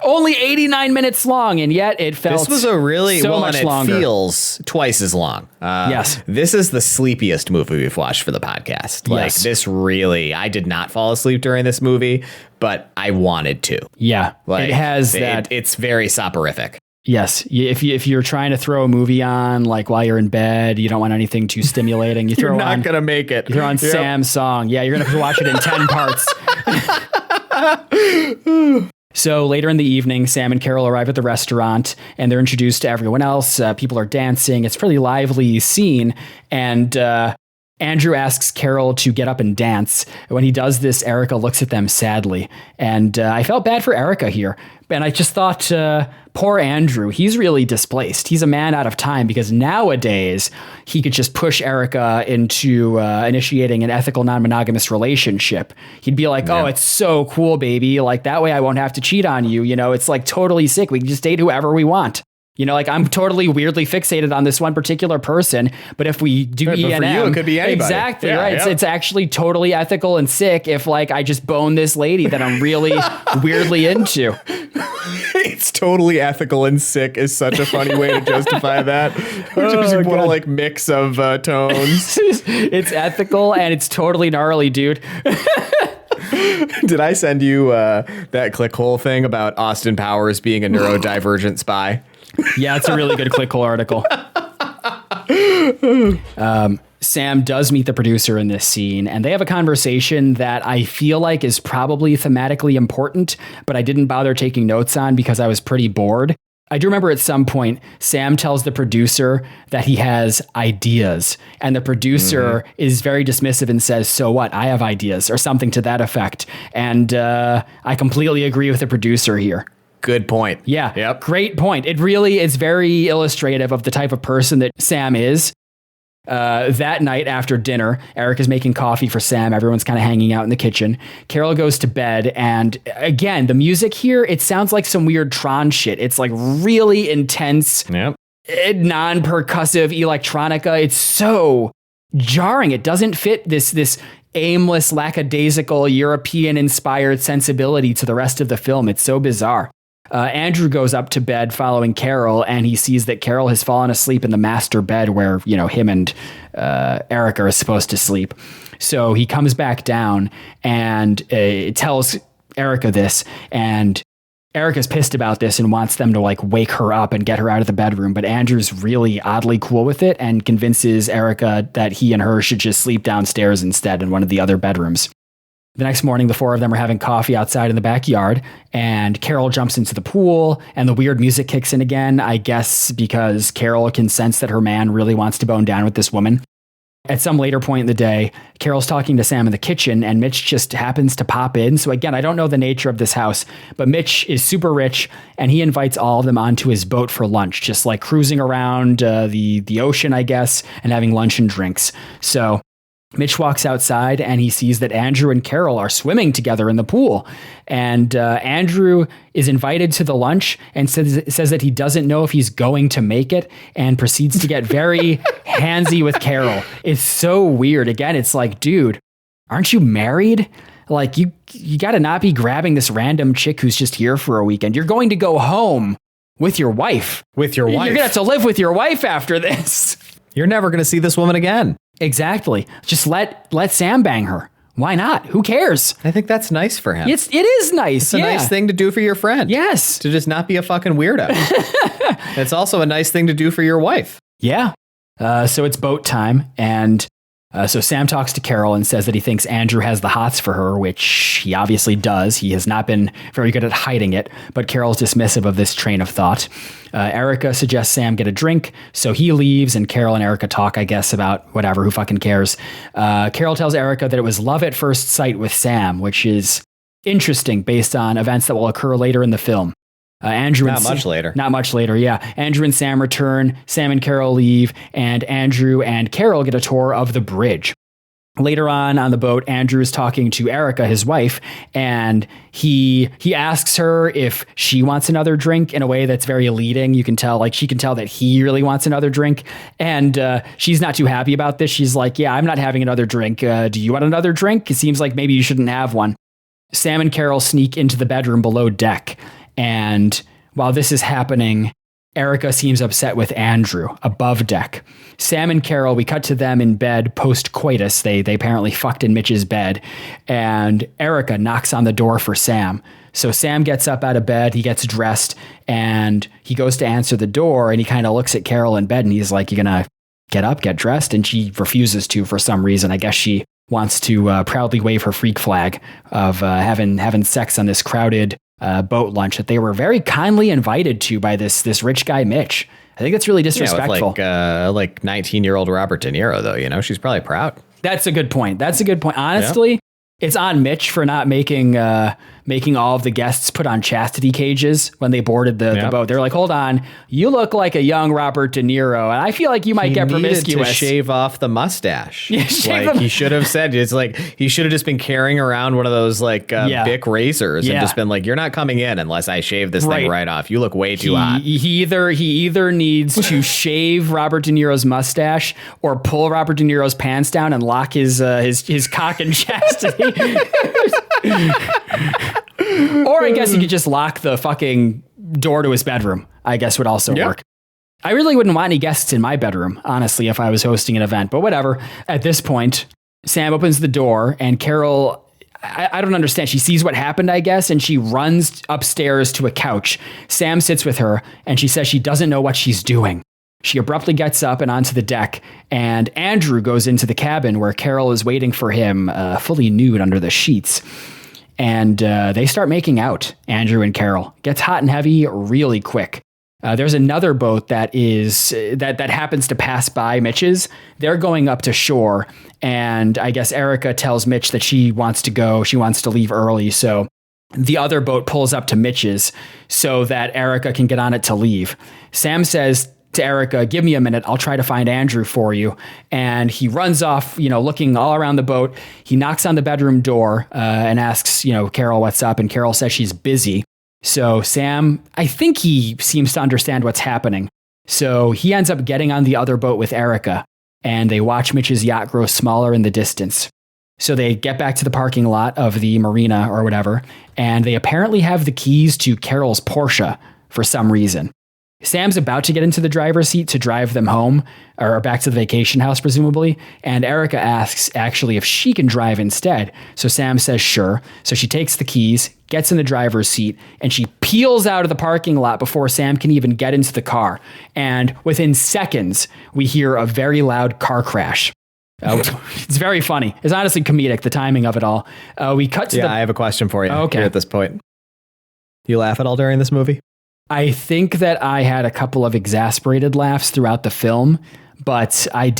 Only 89 minutes long, and yet it felt this was a really so much longer. It feels twice as long. Yes. This is the sleepiest movie we've watched for the podcast. Like this really, I did not fall asleep during this movie, but I wanted to. Yeah, like, it has that. It's very soporific. Yes, if you're trying to throw a movie on, like while you're in bed, you don't want anything too stimulating. You throw you're not gonna make it. You throw on Sam's song. Yeah, you're gonna have to watch it in 10 parts. So later in the evening, Sam and Carol arrive at the restaurant, and they're introduced to everyone else. People are dancing. It's a pretty lively scene, and Andrew asks Carol to get up and dance. When he does this, Erica looks at them sadly. And I felt bad for Erica here. And I just thought, poor Andrew, he's really displaced. He's a man out of time, because nowadays he could just push Erica into initiating an ethical non-monogamous relationship. He'd be like, oh, it's so cool, baby. Like that way I won't have to cheat on you. You know, it's like totally sick. We can just date whoever we want. You know, like I'm totally weirdly fixated on this one particular person, but if we do E&M, for you, it could be anybody. Exactly, yeah, right. Yeah. It's actually totally ethical and sick if like I just bone this lady that I'm really weirdly into. It's totally ethical and sick is such a funny way to justify that. Just what a like mix of tones. It's ethical and it's totally gnarly, dude. Did I send you that clickhole thing about Austin Powers being a neurodivergent spy? Yeah, it's a really good clickhole article. Sam does meet the producer in this scene, and they have a conversation that I feel like is probably thematically important, but I didn't bother taking notes on because I was pretty bored. I do remember at some point, Sam tells the producer that he has ideas, and the producer is very dismissive and says, "So what? I have ideas," or something to that effect. And I completely agree with the producer here. Good point. Yeah. Yep. Great point. It really is very illustrative of the type of person that Sam is. That night after dinner, Erica's making coffee for Sam. Everyone's kind of hanging out in the kitchen. Carol goes to bed. And again, the music here, it sounds like some weird Tron shit. It's like really intense, non-percussive electronica. It's so jarring. It doesn't fit this aimless, lackadaisical, European-inspired sensibility to the rest of the film. It's so bizarre. Andrew goes up to bed following Carol, and he sees that Carol has fallen asleep in the master bed where, him and Erica are supposed to sleep. So he comes back down and tells Erica this, and Erica's pissed about this and wants them to wake her up and get her out of the bedroom. But Andrew's really oddly cool with it and convinces Erica that he and her should just sleep downstairs instead in one of the other bedrooms. The next morning, the four of them are having coffee outside in the backyard, and Carol jumps into the pool, and the weird music kicks in again, I guess because Carol can sense that her man really wants to bone down with this woman. At some later point in the day, Carol's talking to Sam in the kitchen, and Mitch just happens to pop in. So again, I don't know the nature of this house, but Mitch is super rich, and he invites all of them onto his boat for lunch, just like cruising around the ocean, I guess, and having lunch and drinks. So Mitch walks outside and he sees that Andrew and Carol are swimming together in the pool. And Andrew is invited to the lunch and says that he doesn't know if he's going to make it, and proceeds to get very handsy with Carol. It's so weird. Again, it's like, dude, aren't you married? Like, you got to not be grabbing this random chick who's just here for a weekend. You're going to go home with your wife. With your wife. You're going to have to live with your wife after this. You're never going to see this woman again. Exactly. Just let Sam bang her. Why not? Who cares? I think that's nice for him. It is nice. It's a nice thing to do for your friend. Yes. To just not be a fucking weirdo. It's also a nice thing to do for your wife. Yeah. So it's boat time, and so Sam talks to Carol and says that he thinks Andrew has the hots for her, which he obviously does. He has not been very good at hiding it, but Carol's dismissive of this train of thought. Erica suggests Sam get a drink, so he leaves, and Carol and Erica talk, I guess, about whatever, who fucking cares. Carol tells Erica that it was love at first sight with Sam, which is interesting based on events that will occur later in the film. Not much later, yeah. Andrew and Sam return, Sam and Carol leave, and Andrew and Carol get a tour of the bridge. Later on the boat, Andrew is talking to Erica, his wife, and he asks her if she wants another drink in a way that's very leading. You can tell, she can tell that he really wants another drink, and she's not too happy about this. She's like, yeah, I'm not having another drink. Do you want another drink? It seems like maybe you shouldn't have one. Sam and Carol sneak into the bedroom below deck, and while this is happening, Erica seems upset with Andrew above deck. Sam and Carol, we cut to them in bed post-coitus. They apparently fucked in Mitch's bed, and Erica knocks on the door for Sam. So Sam gets up out of bed, he gets dressed, and he goes to answer the door, and he kind of looks at Carol in bed, and he's like, you gonna get up, get dressed? And she refuses to for some reason. I guess she wants to proudly wave her freak flag of having sex on this crowded boat lunch that they were very kindly invited to by this rich guy, Mitch. I think that's really disrespectful. Yeah, with like 19-year-old Robert De Niro, though, she's probably proud. That's a good point. Honestly, it's on Mitch for not making all of the guests put on chastity cages when they boarded the boat. They're like, hold on, you look like a young Robert De Niro, and I feel like you might get promiscuous. To shave off the mustache. He should have said, it's like he should have just been carrying around one of those Bic razors and just been like, you're not coming in unless I shave this thing right off. You look way too hot. He either needs to shave Robert De Niro's mustache or pull Robert De Niro's pants down and lock his cock in chastity. Or I guess he could just lock the fucking door to his bedroom, I guess would also work. I really wouldn't want any guests in my bedroom, honestly, if I was hosting an event, but whatever. At this point, Sam opens the door and Carol, I don't understand. She sees what happened, I guess, and she runs upstairs to a couch. Sam sits with her, and she says she doesn't know what she's doing. She abruptly gets up and onto the deck, and Andrew goes into the cabin where Carol is waiting for him, fully nude under the sheets. And they start making out, Andrew and Carol. Gets hot and heavy really quick. There's another boat that happens to pass by Mitch's. They're going up to shore, and I guess Erica tells Mitch that she wants to go. She wants to leave early, so the other boat pulls up to Mitch's so that Erica can get on it to leave. Sam says to Erica, "Give me a minute. I'll try to find Andrew for you." And he runs off, looking all around the boat. He knocks on the bedroom door and asks, Carol, what's up? And Carol says she's busy. So Sam, I think he seems to understand what's happening. So he ends up getting on the other boat with Erica, and they watch Mitch's yacht grow smaller in the distance. So they get back to the parking lot of the marina or whatever, and they apparently have the keys to Carol's Porsche for some reason. Sam's about to get into the driver's seat to drive them home, or back to the vacation house, presumably, and Erica asks actually if she can drive instead. So Sam says sure. So she takes the keys, gets in the driver's seat, and she peels out of the parking lot before Sam can even get into the car. And within seconds, we hear a very loud car crash. It's very funny. It's honestly comedic, the timing of it all. We cut to I have a question for you okay. Here at this point. You laugh at all during this movie? I think that I had a couple of exasperated laughs throughout the film, but I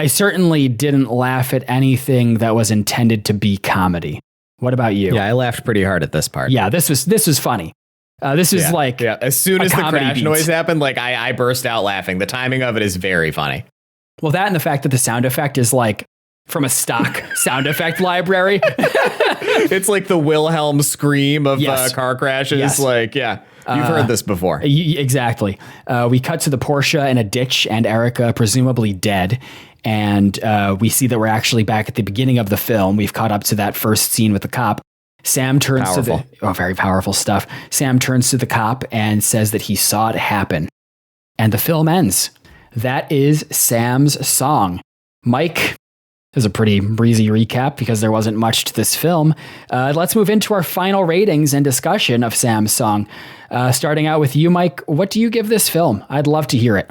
certainly didn't laugh at anything that was intended to be comedy. What about you? Yeah, I laughed pretty hard at this part. Yeah, this was funny. This was as soon as the crash beat. noise happened, I burst out laughing. The timing of it is very funny. Well, that and the fact that the sound effect is from a stock sound effect library. It's like the Wilhelm scream of car crashes. Yes. You've heard this before. Exactly. We cut to the Porsche in a ditch and Erica presumably dead. And we see that we're actually back at the beginning of the film. We've caught up to that first scene with the cop. Sam turns very powerful stuff. Sam turns to the cop and says that he saw it happen. And the film ends. That is Sam's song. Mike, is a pretty breezy recap because there wasn't much to this film. Let's move into our final ratings and discussion of Sam's song. Starting out with you, Mike, what do you give this film? I'd love to hear it.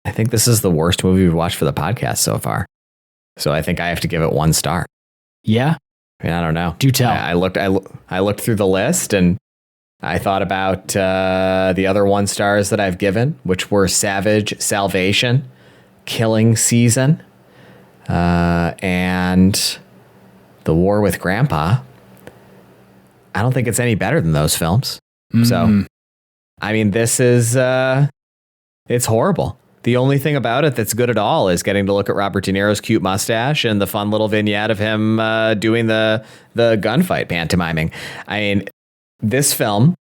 I think this is the worst movie we've watched for the podcast so far. So I think I have to give it 1 star. Yeah? I mean, I don't know. Do tell. I looked through the list and I thought about the other 1 stars that I've given, which were Savage, Salvation, Killing Season, and The War with Grandpa. I don't think it's any better than those films. Mm-hmm. So, I mean, this is, it's horrible. The only thing about it that's good at all is getting to look at Robert De Niro's cute mustache and the fun little vignette of him doing the gunfight pantomiming. I mean, this film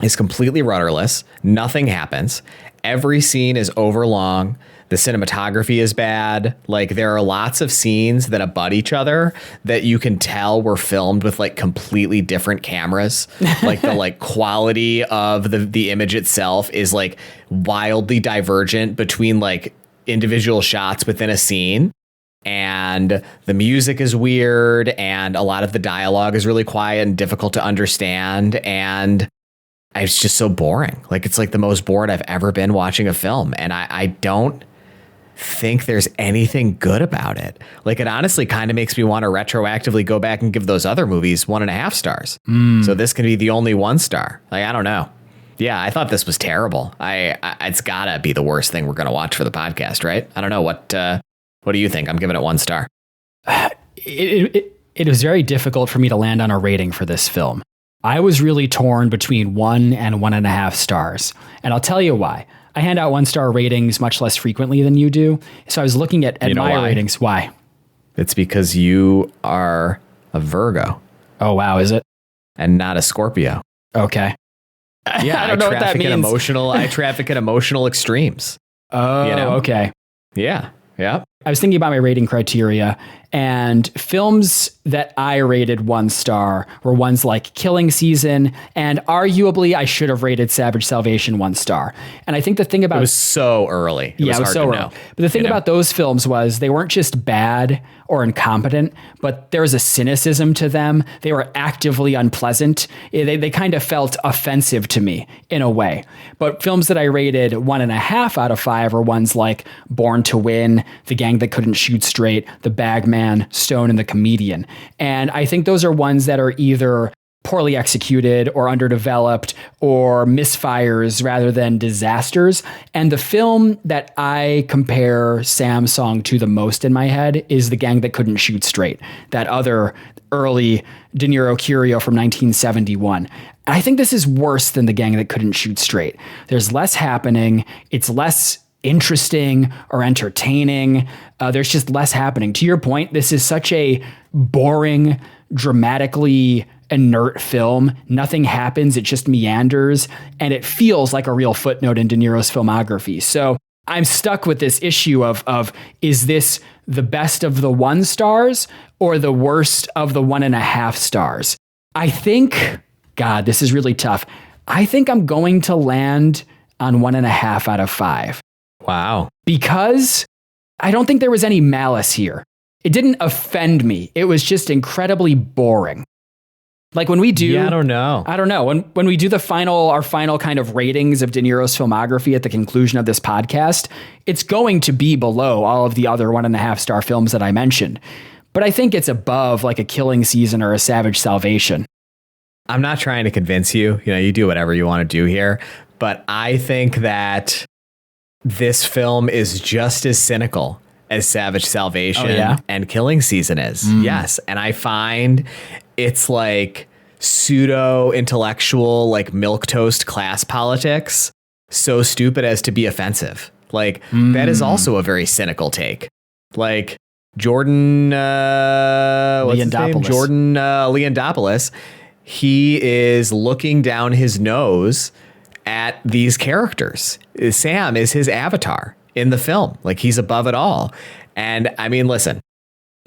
is completely rudderless. Nothing happens. Every scene is overlong. The cinematography is bad. There are lots of scenes that abut each other that you can tell were filmed with completely different cameras. The quality of the image itself is wildly divergent between individual shots within a scene. And the music is weird, and a lot of the dialogue is really quiet and difficult to understand. And it's just so boring. It's the most bored I've ever been watching a film. And I don't think there's anything good about it. It honestly kind of makes me want to retroactively go back and give those other movies 1.5 stars. So this can be the only 1 star. I don't know. Yeah, I thought this was terrible. It's gotta be the worst thing we're going to watch for the podcast, right? I don't know. What do you think? I'm giving it 1 star. It was very difficult for me to land on a rating for this film. I was really torn between 1 and 1.5 stars. And I'll tell you why. I hand out 1-star ratings much less frequently than you do. So I was looking at my ratings. Why? It's because you are a Virgo. Oh, wow. Is it? And not a Scorpio. Okay. Yeah, I don't know what that means. I traffic in emotional extremes. Oh, okay. Yeah. Yeah. I was thinking about my rating criteria, and films that I rated 1 star were ones like Killing Season, and arguably I should have rated Savage Salvation 1 star. And I think the thing about it was so early. It was so early. But the thing about those films was they weren't just bad or incompetent, but there was a cynicism to them. They were actively unpleasant. They kind of felt offensive to me in a way. But films that I rated 1.5 out of 5 are ones like Born to Win, The Gang That Couldn't Shoot Straight, The Bagman, Stone, and The Comedian. And I think those are ones that are either poorly executed or underdeveloped or misfires rather than disasters. And the film that I compare Sam's song to the most in my head is The Gang That Couldn't Shoot Straight, that other early De Niro curio from 1971. I think this is worse than The Gang That Couldn't Shoot Straight. There's less happening. It's less interesting or entertaining. There's just less happening. To your point, this is such a boring, dramatically inert film. Nothing happens. It just meanders, and it feels like a real footnote in De Niro's filmography. So I'm stuck with this issue of is this the best of the 1 stars or the worst of the 1.5 stars? I think, God, this is really tough. I think I'm going to land on 1.5 out of 5. Wow. Because I don't think there was any malice here. It didn't offend me. It was just incredibly boring. Like when we do, I don't know. When we do our final kind of ratings of De Niro's filmography at the conclusion of this podcast, it's going to be below all of the other 1.5 star films that I mentioned. But I think it's above like a Killing Season or a Savage Salvation. I'm not trying to convince you. You do whatever you want to do here. But I think that this film is just as cynical as Savage Salvation and Killing Season is. Yes. And I find it's like pseudo intellectual, like milquetoast class politics, so stupid as to be offensive. Like that is also a very cynical take. Like Jordan Leondopoulos, he is looking down his nose at these characters. Sam is his avatar in the film. Like he's above it all. And I mean, listen,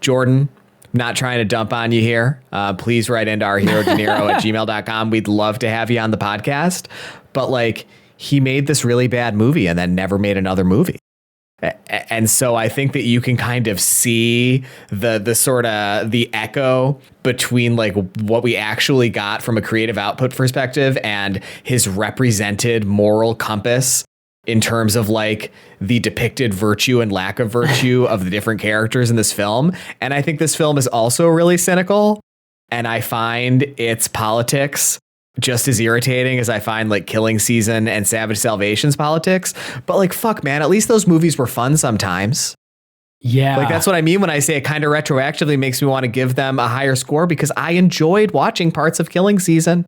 Jordan, not trying to dump on you here. Please write into our hero De Niro at gmail.com. We'd love to have you on the podcast. But like he made this really bad movie and then never made another movie. And so I think that you can kind of see the sort of the echo between like what we actually got from a creative output perspective and his represented moral compass in terms of like the depicted virtue and lack of virtue of the different characters in this film. And I think this film is also really cynical. And I find its politics just as irritating as I find like Killing Season and Savage Salvation's politics. But like, fuck, man, at least those movies were fun sometimes. Yeah. Like, that's what I mean when I say it kind of retroactively makes me want to give them a higher score because I enjoyed watching parts of Killing Season.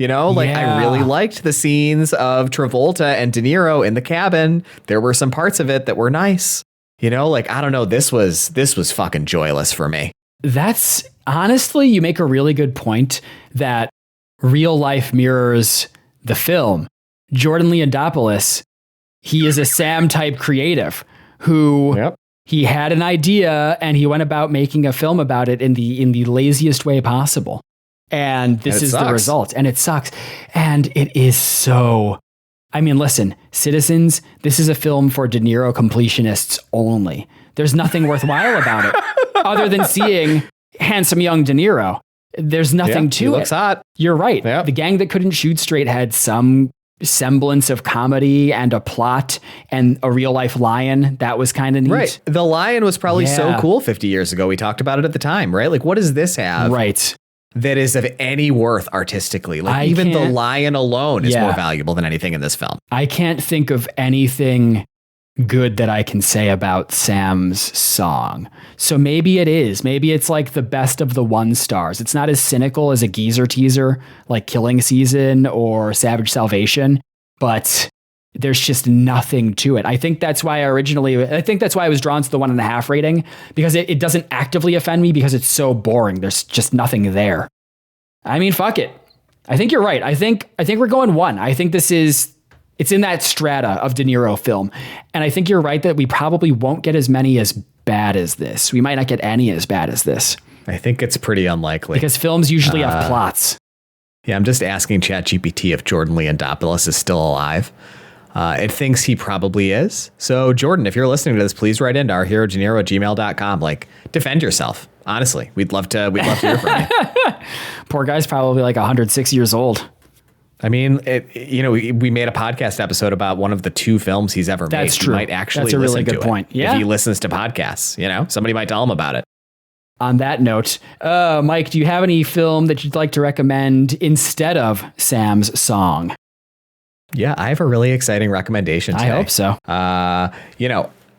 I really liked the scenes of Travolta and De Niro in the cabin. There were some parts of it that were nice. I don't know. This was fucking joyless for me. That's honestly, you make a really good point that real life mirrors the film. Jordan Leondopoulos, he is a Sam type creative who he had an idea and he went about making a film about it in the laziest way possible. And this is the result. And it sucks. And it is so... I mean, listen, Citizens, this is a film for De Niro completionists only. There's nothing worthwhile about it other than seeing handsome young De Niro. There's nothing to it. Looks hot. You're right. Yep. The Gang That Couldn't Shoot Straight had some semblance of comedy and a plot and a real life lion. That was kind of neat. Right. The lion was probably so cool 50 years ago. We talked about it at the time, right? Like, what does this have? Right. That is of any worth artistically. Like even the lion alone is more valuable than anything in this film. I can't think of anything good that I can say about Sam's song. So maybe it is. Maybe it's like the best of the 1 stars. It's not as cynical as a geezer teaser like Killing Season or Savage Salvation, but there's just nothing to it. I think that's why I was drawn to the 1.5 rating, because it doesn't actively offend me because it's so boring. There's just nothing there. I mean, fuck it. I think you're right. I think we're going 1. I think it's in that strata of De Niro film. And I think you're right that we probably won't get as many as bad as this. We might not get any as bad as this. I think it's pretty unlikely. Because films usually have plots. Yeah, I'm just asking ChatGPT if Jordan Leondopoulos is still alive. It thinks he probably is. So, Jordan, if you're listening to this, please write into ourherodeniro@gmail.com. Like, defend yourself. Honestly, we'd love to hear from you. Poor guy's probably like 106 years old. I mean, we made a podcast episode about one of the 2 films he's ever made. That's true. He might actually That's a really good point. Yeah. If he listens to podcasts, somebody might tell him about it. On that note, Mike, do you have any film that you'd like to recommend instead of Sam's song? Yeah, I have a really exciting recommendation today. I hope so.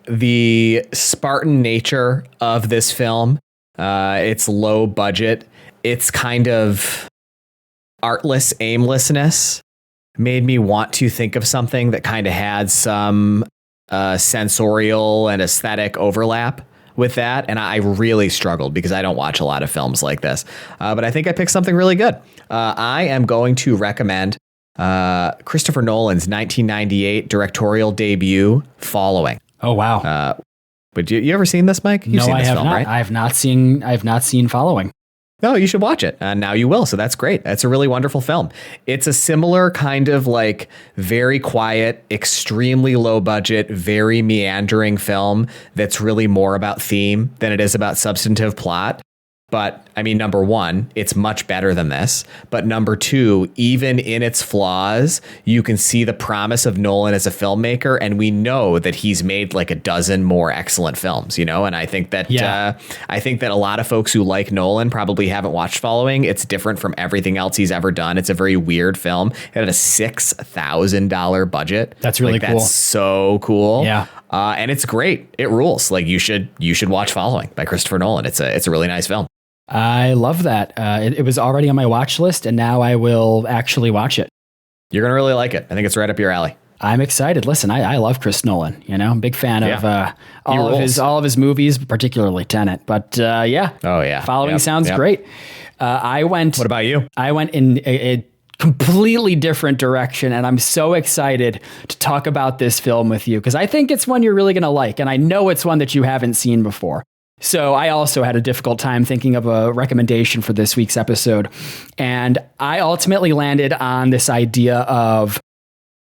The Spartan nature of this film, it's low budget, it's kind of artless aimlessness made me want to think of something that kind of had some sensorial and aesthetic overlap with that. And I really struggled because I don't watch a lot of films like this. But I think I picked something really good. I am going to recommend Christopher Nolan's 1998 directorial debut, Following. Oh, wow. But you ever seen this, Mike? You've no, seen this I have film, not. right? I have not seen Following. No, you should watch it. And now you will. So that's great. That's a really wonderful film. It's a similar kind of like very quiet, extremely low budget, very meandering film that's really more about theme than it is about substantive plot. But I mean, number one, it's much better than this. But number two, even in its flaws, you can see the promise of Nolan as a filmmaker. And we know that he's made like a dozen more excellent films, And I think that a lot of folks who like Nolan probably haven't watched Following. It's different from everything else he's ever done. It's a very weird film. It had a $6,000 budget. That's really cool. That's so cool. Yeah. And it's great. It rules. Like you should watch Following by Christopher Nolan. It's a really nice film. I love that. It was already on my watch list, and now I will actually watch it. You're going to really like it. I think it's right up your alley. I'm excited. Listen, I love Chris Nolan. I'm a big fan of all of his movies, particularly Tenet. But yeah. Oh, yeah. Following sounds great. What about you? I went in a completely different direction, and I'm so excited to talk about this film with you because I think it's one you're really going to like, and I know it's one that you haven't seen before. So I also had a difficult time thinking of a recommendation for this week's episode. And I ultimately landed on this idea of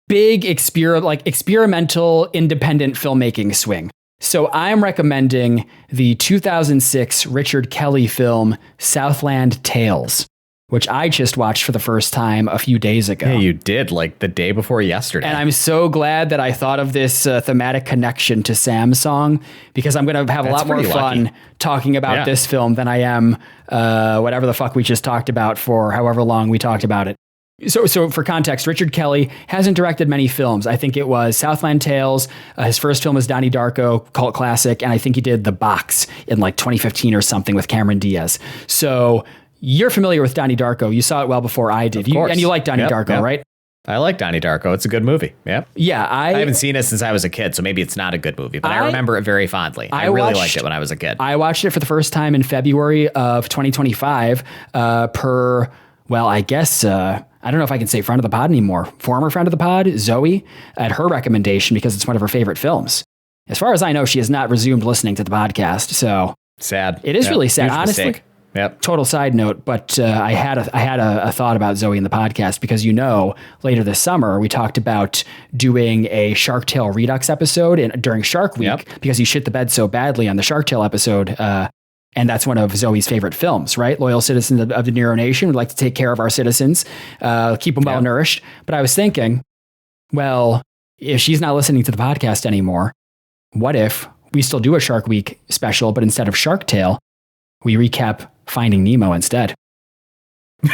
big experimental independent filmmaking swing. So I'm recommending the 2006 Richard Kelly film Southland Tales, which I just watched for the first time a few days ago. Yeah, you did, like the day before yesterday. And I'm so glad that I thought of this thematic connection to Sam's song, because I'm going to have a lot more fun talking about this film than I am whatever the fuck we just talked about for however long we talked about it. So for context, Richard Kelly hasn't directed many films. I think it was Southland Tales. His first film was Donnie Darko, cult classic. And I think he did The Box in like 2015 or something with Cameron Diaz. So you're familiar with Donnie Darko. You saw it well before I did. And you like Donnie Darko, right? I like Donnie Darko. It's a good movie. Yeah. Yeah. I haven't seen it since I was a kid, so maybe it's not a good movie, but I remember it very fondly. I really liked it when I was a kid. I watched it for the first time in February of 2025 I don't know if I can say friend of the pod anymore. Former friend of the pod, Zoe, at her recommendation because it's one of her favorite films. As far as I know, she has not resumed listening to the podcast. So sad. It is really sad, Huge honestly. Mistake. Yep. Total side note, but I had a thought about Zoe in the podcast because later this summer we talked about doing a Shark Tale Redux episode during Shark Week because you shit the bed so badly on the Shark Tale episode. And that's one of Zoe's favorite films, right? Loyal citizens of the Nero Nation. We'd like to take care of our citizens, keep them well nourished. But I was thinking, well, if she's not listening to the podcast anymore, what if we still do a Shark Week special, but instead of Shark Tale, we recap Finding Nemo instead? I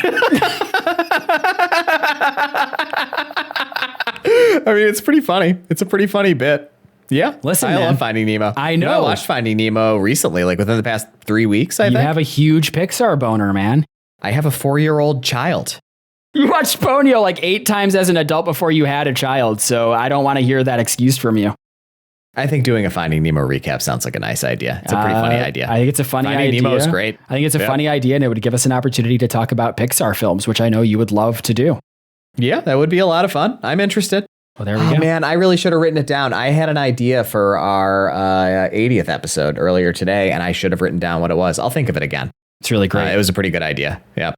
mean, it's pretty funny. It's a pretty funny bit. Yeah. Listen, I love Finding Nemo. I know. I watched Finding Nemo recently, like within the past 3 weeks, I think. You have a huge Pixar boner, man. I have a 4-year-old child. You watched Ponyo like 8 times as an adult before you had a child, so I don't want to hear that excuse from you. I think doing a Finding Nemo recap sounds like a nice idea. It's a pretty funny idea. I think it's a funny idea. Finding Nemo is great. I think it's a funny idea, and it would give us an opportunity to talk about Pixar films, which I know you would love to do. Yeah, that would be a lot of fun. I'm interested. Well, there we go. Man, I really should have written it down. I had an idea for our 80th episode earlier today, and I should have written down what it was. I'll think of it again. It's really great. It was a pretty good idea. Yep.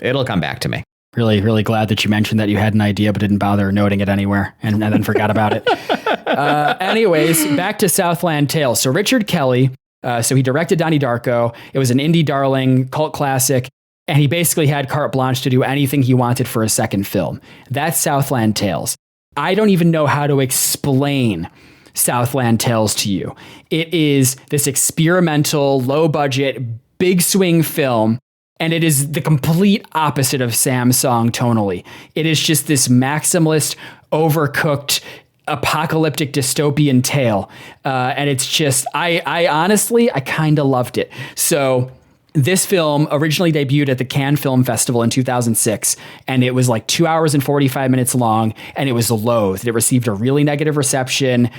It'll come back to me. Really, really glad that you mentioned that you had an idea but didn't bother noting it anywhere and then forgot about it. Anyways, back to Southland Tales. So Richard Kelly, so he directed Donnie Darko. It was an indie darling, cult classic, and he basically had carte blanche to do anything he wanted for a second film. That's Southland Tales. I don't even know how to explain Southland Tales to you. It is this experimental, low-budget, big swing film. And it is the complete opposite of Sam's song tonally. It is just this maximalist, overcooked, apocalyptic dystopian tale. And it's just, I honestly kind of loved it. So this film originally debuted at the Cannes Film Festival in 2006, and it was like 2 hours and 45 minutes long, and it was loathed. It received a really negative reception.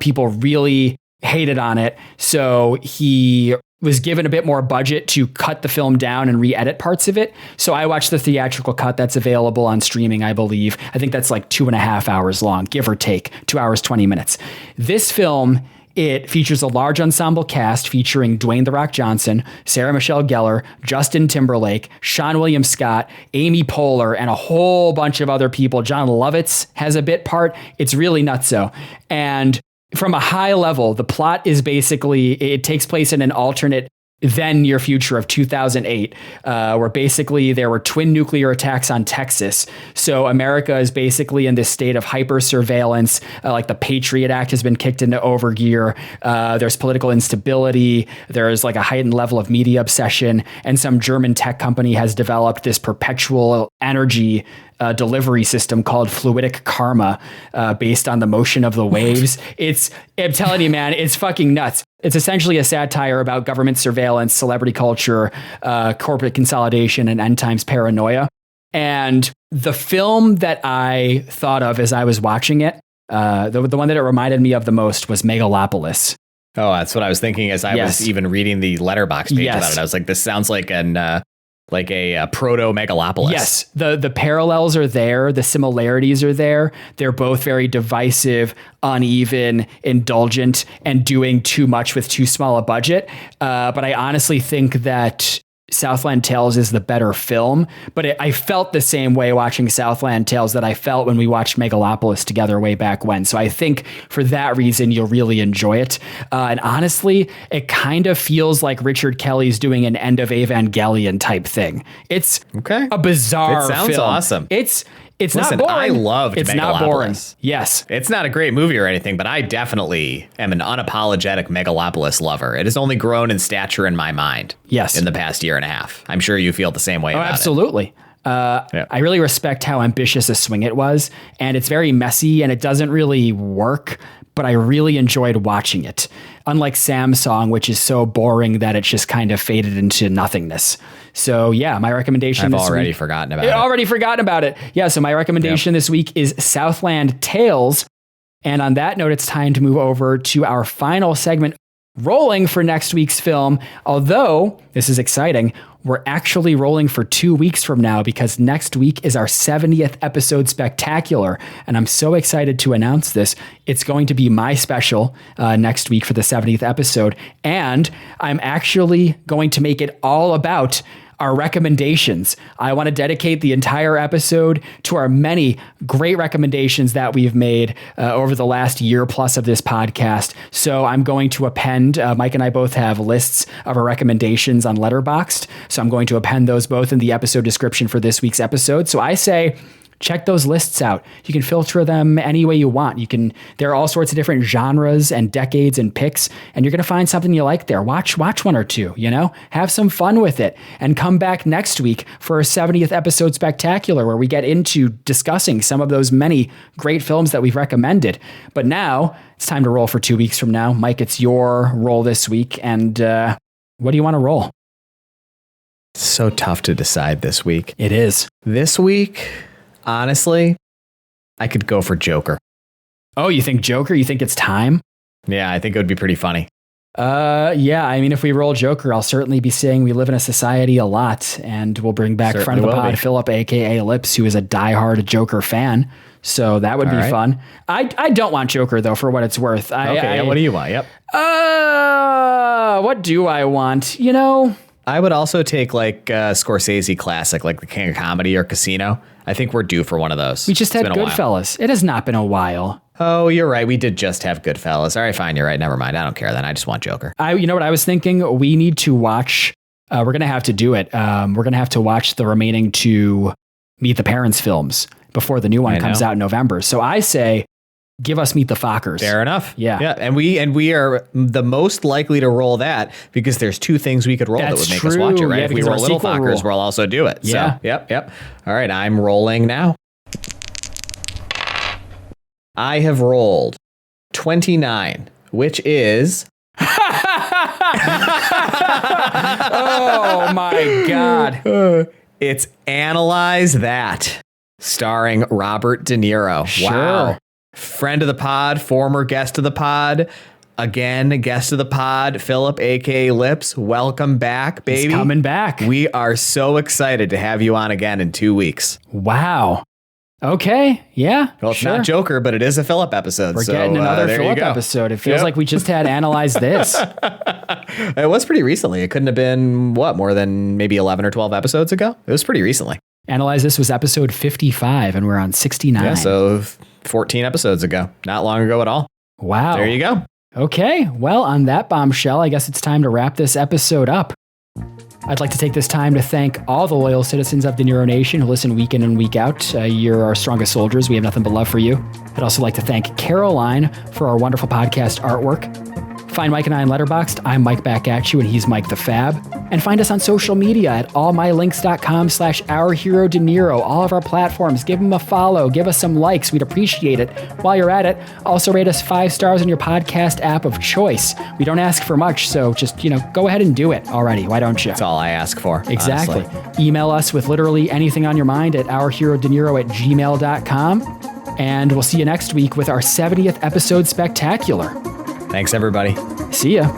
People really hated on it. So he was given a bit more budget to cut the film down and re-edit parts of it. So I watched the theatrical cut that's available on streaming, I believe. I think that's like 2.5 hours long, give or take, 2 hours, 20 minutes. This film, it features a large ensemble cast featuring Dwayne "The Rock" Johnson, Sarah Michelle Gellar, Justin Timberlake, Seann William Scott, Amy Poehler, and a whole bunch of other people. John Lovitz has a bit part. It's really nutso. And from a high level, the plot is basically, it takes place in an alternate then near future of 2008, where basically there were twin nuclear attacks on Texas. So America is basically in this state of hyper surveillance. Like the Patriot Act has been kicked into overgear. There's political instability. There's like a heightened level of media obsession. And some German tech company has developed this perpetual energy delivery system called fluidic karma, based on the motion of the waves. I'm telling you, man, it's fucking nuts. It's essentially a satire about government surveillance, celebrity culture, corporate consolidation, and end times paranoia. And the film that I thought of as I was watching it, the one that it reminded me of the most was Megalopolis. Oh, that's what I was thinking as I was even reading the Letterboxd page about it. I was like, this sounds like a proto Megalopolis. Yes, the parallels are there, the similarities are there. They're both very divisive, uneven, indulgent, and doing too much with too small a budget. But I honestly think that Southland Tales is the better film, but I felt the same way watching Southland Tales that I felt when we watched Megalopolis together way back when. So I think for that reason, you'll really enjoy it. And honestly, it kind of feels like Richard Kelly's doing an End of Evangelion type thing. It's a bizarre film. It sounds awesome. It's Listen, not boring. I loved It's Megalopolis. not boring. Yes. It's not a great movie or anything, but I definitely am an unapologetic Megalopolis lover. It has only grown in stature in my mind. Yes. In the past year and a half. I'm sure you feel the same way about absolutely. it. I really respect how ambitious a swing it was, and it's very messy and it doesn't really work, but I really enjoyed watching it. Unlike Sam's song, which is so boring that it's just kind of faded into nothingness. So yeah, my recommendation I've already forgotten about it. Already forgotten about it. Yeah, so my recommendation this week is Southland Tales. And on that note, it's time to move over to our final segment, rolling for next week's film. Although, this is exciting, we're actually rolling for 2 weeks from now because next week is our 70th episode spectacular. And I'm so excited to announce this. It's going to be my special next week for the 70th episode. And I'm actually going to make it all about our recommendations. I want to dedicate the entire episode to our many great recommendations that we've made over the last year plus of this podcast. So I'm going to append, Mike and I both have lists of our recommendations on Letterboxd. So I'm going to append those both in the episode description for this week's episode. So I say, check those lists out. You can filter them any way you want. There are all sorts of different genres and decades and picks, and you're going to find something you like there. Watch one or two, have some fun with it, and come back next week for our 70th episode spectacular, where we get into discussing some of those many great films that we've recommended. But now it's time to roll for 2 weeks from now. Mike, it's your roll this week. And what do you want to roll? It's so tough to decide this week. It is. This week, honestly, I could go for Joker. Oh, you think Joker? You think it's time? Yeah, I think it would be pretty funny. Yeah, I mean, if we roll Joker, I'll certainly be saying we live in a society a lot, and we'll bring back friend of the pod, Philip, a.k.a. Lips, who is a diehard Joker fan. So that would be fun. I don't want Joker, though, for what it's worth. What do you want? Yep. What do I want? You know, I would also take like Scorsese classic, like The King of Comedy or Casino. I think we're due for one of those. We just had Goodfellas. It has not been a while. Oh, you're right. We did just have Goodfellas. All right, fine. You're right. Never mind. I don't care then. I just want Joker. You know what I was thinking? We need to watch. We're going to have to do it. We're going to have to watch the remaining 2 Meet the Parents films before the new one comes out in November. So I say, give us Meet the Fockers. Fair enough. Yeah. Yeah. And we are the most likely to roll that because there's 2 things we could roll that would make us watch it, right? Yeah, if we roll Little Fockers, we'll also do it. Yeah. So, yep. All right. I'm rolling now. I have rolled 29, which is... Oh my God. It's Analyze That, starring Robert De Niro. Sure. Wow. Friend of the pod, former guest of the pod, again, guest of the pod, Philip, aka Lips. Welcome back, baby. It's coming back. We are so excited to have you on again in 2 weeks. Wow. Okay. Yeah. Well, it's not Joker, but it is a Philip episode. We're getting another Philip episode. It feels like we just had Analyze This. It was pretty recently. It couldn't have been, more than maybe 11 or 12 episodes ago? It was pretty recently. Analyze This was episode 55, and we're on 69. Yeah, so 14 episodes ago. Not long ago at all. Wow. There you go. Okay. Well, on that bombshell, I guess it's time to wrap this episode up. I'd like to take this time to thank all the loyal citizens of the Nero Nation who listen week in and week out. You're our strongest soldiers. We have nothing but love for you. I'd also like to thank Caroline for our wonderful podcast artwork. Find Mike and I on Letterboxd. I'm Mike Back At You, and he's Mike the Fab. And find us on social media at allmylinks.com/OurHeroDeNiro. All of our platforms. Give them a follow. Give us some likes. We'd appreciate it. While you're at it, also rate us 5 stars in your podcast app of choice. We don't ask for much, so just, go ahead and do it already. Why don't you? That's all I ask for. Exactly. Honestly. Email us with literally anything on your mind at OurHeroDeNiro@gmail.com. And we'll see you next week with our 70th episode spectacular. Thanks, everybody. See ya.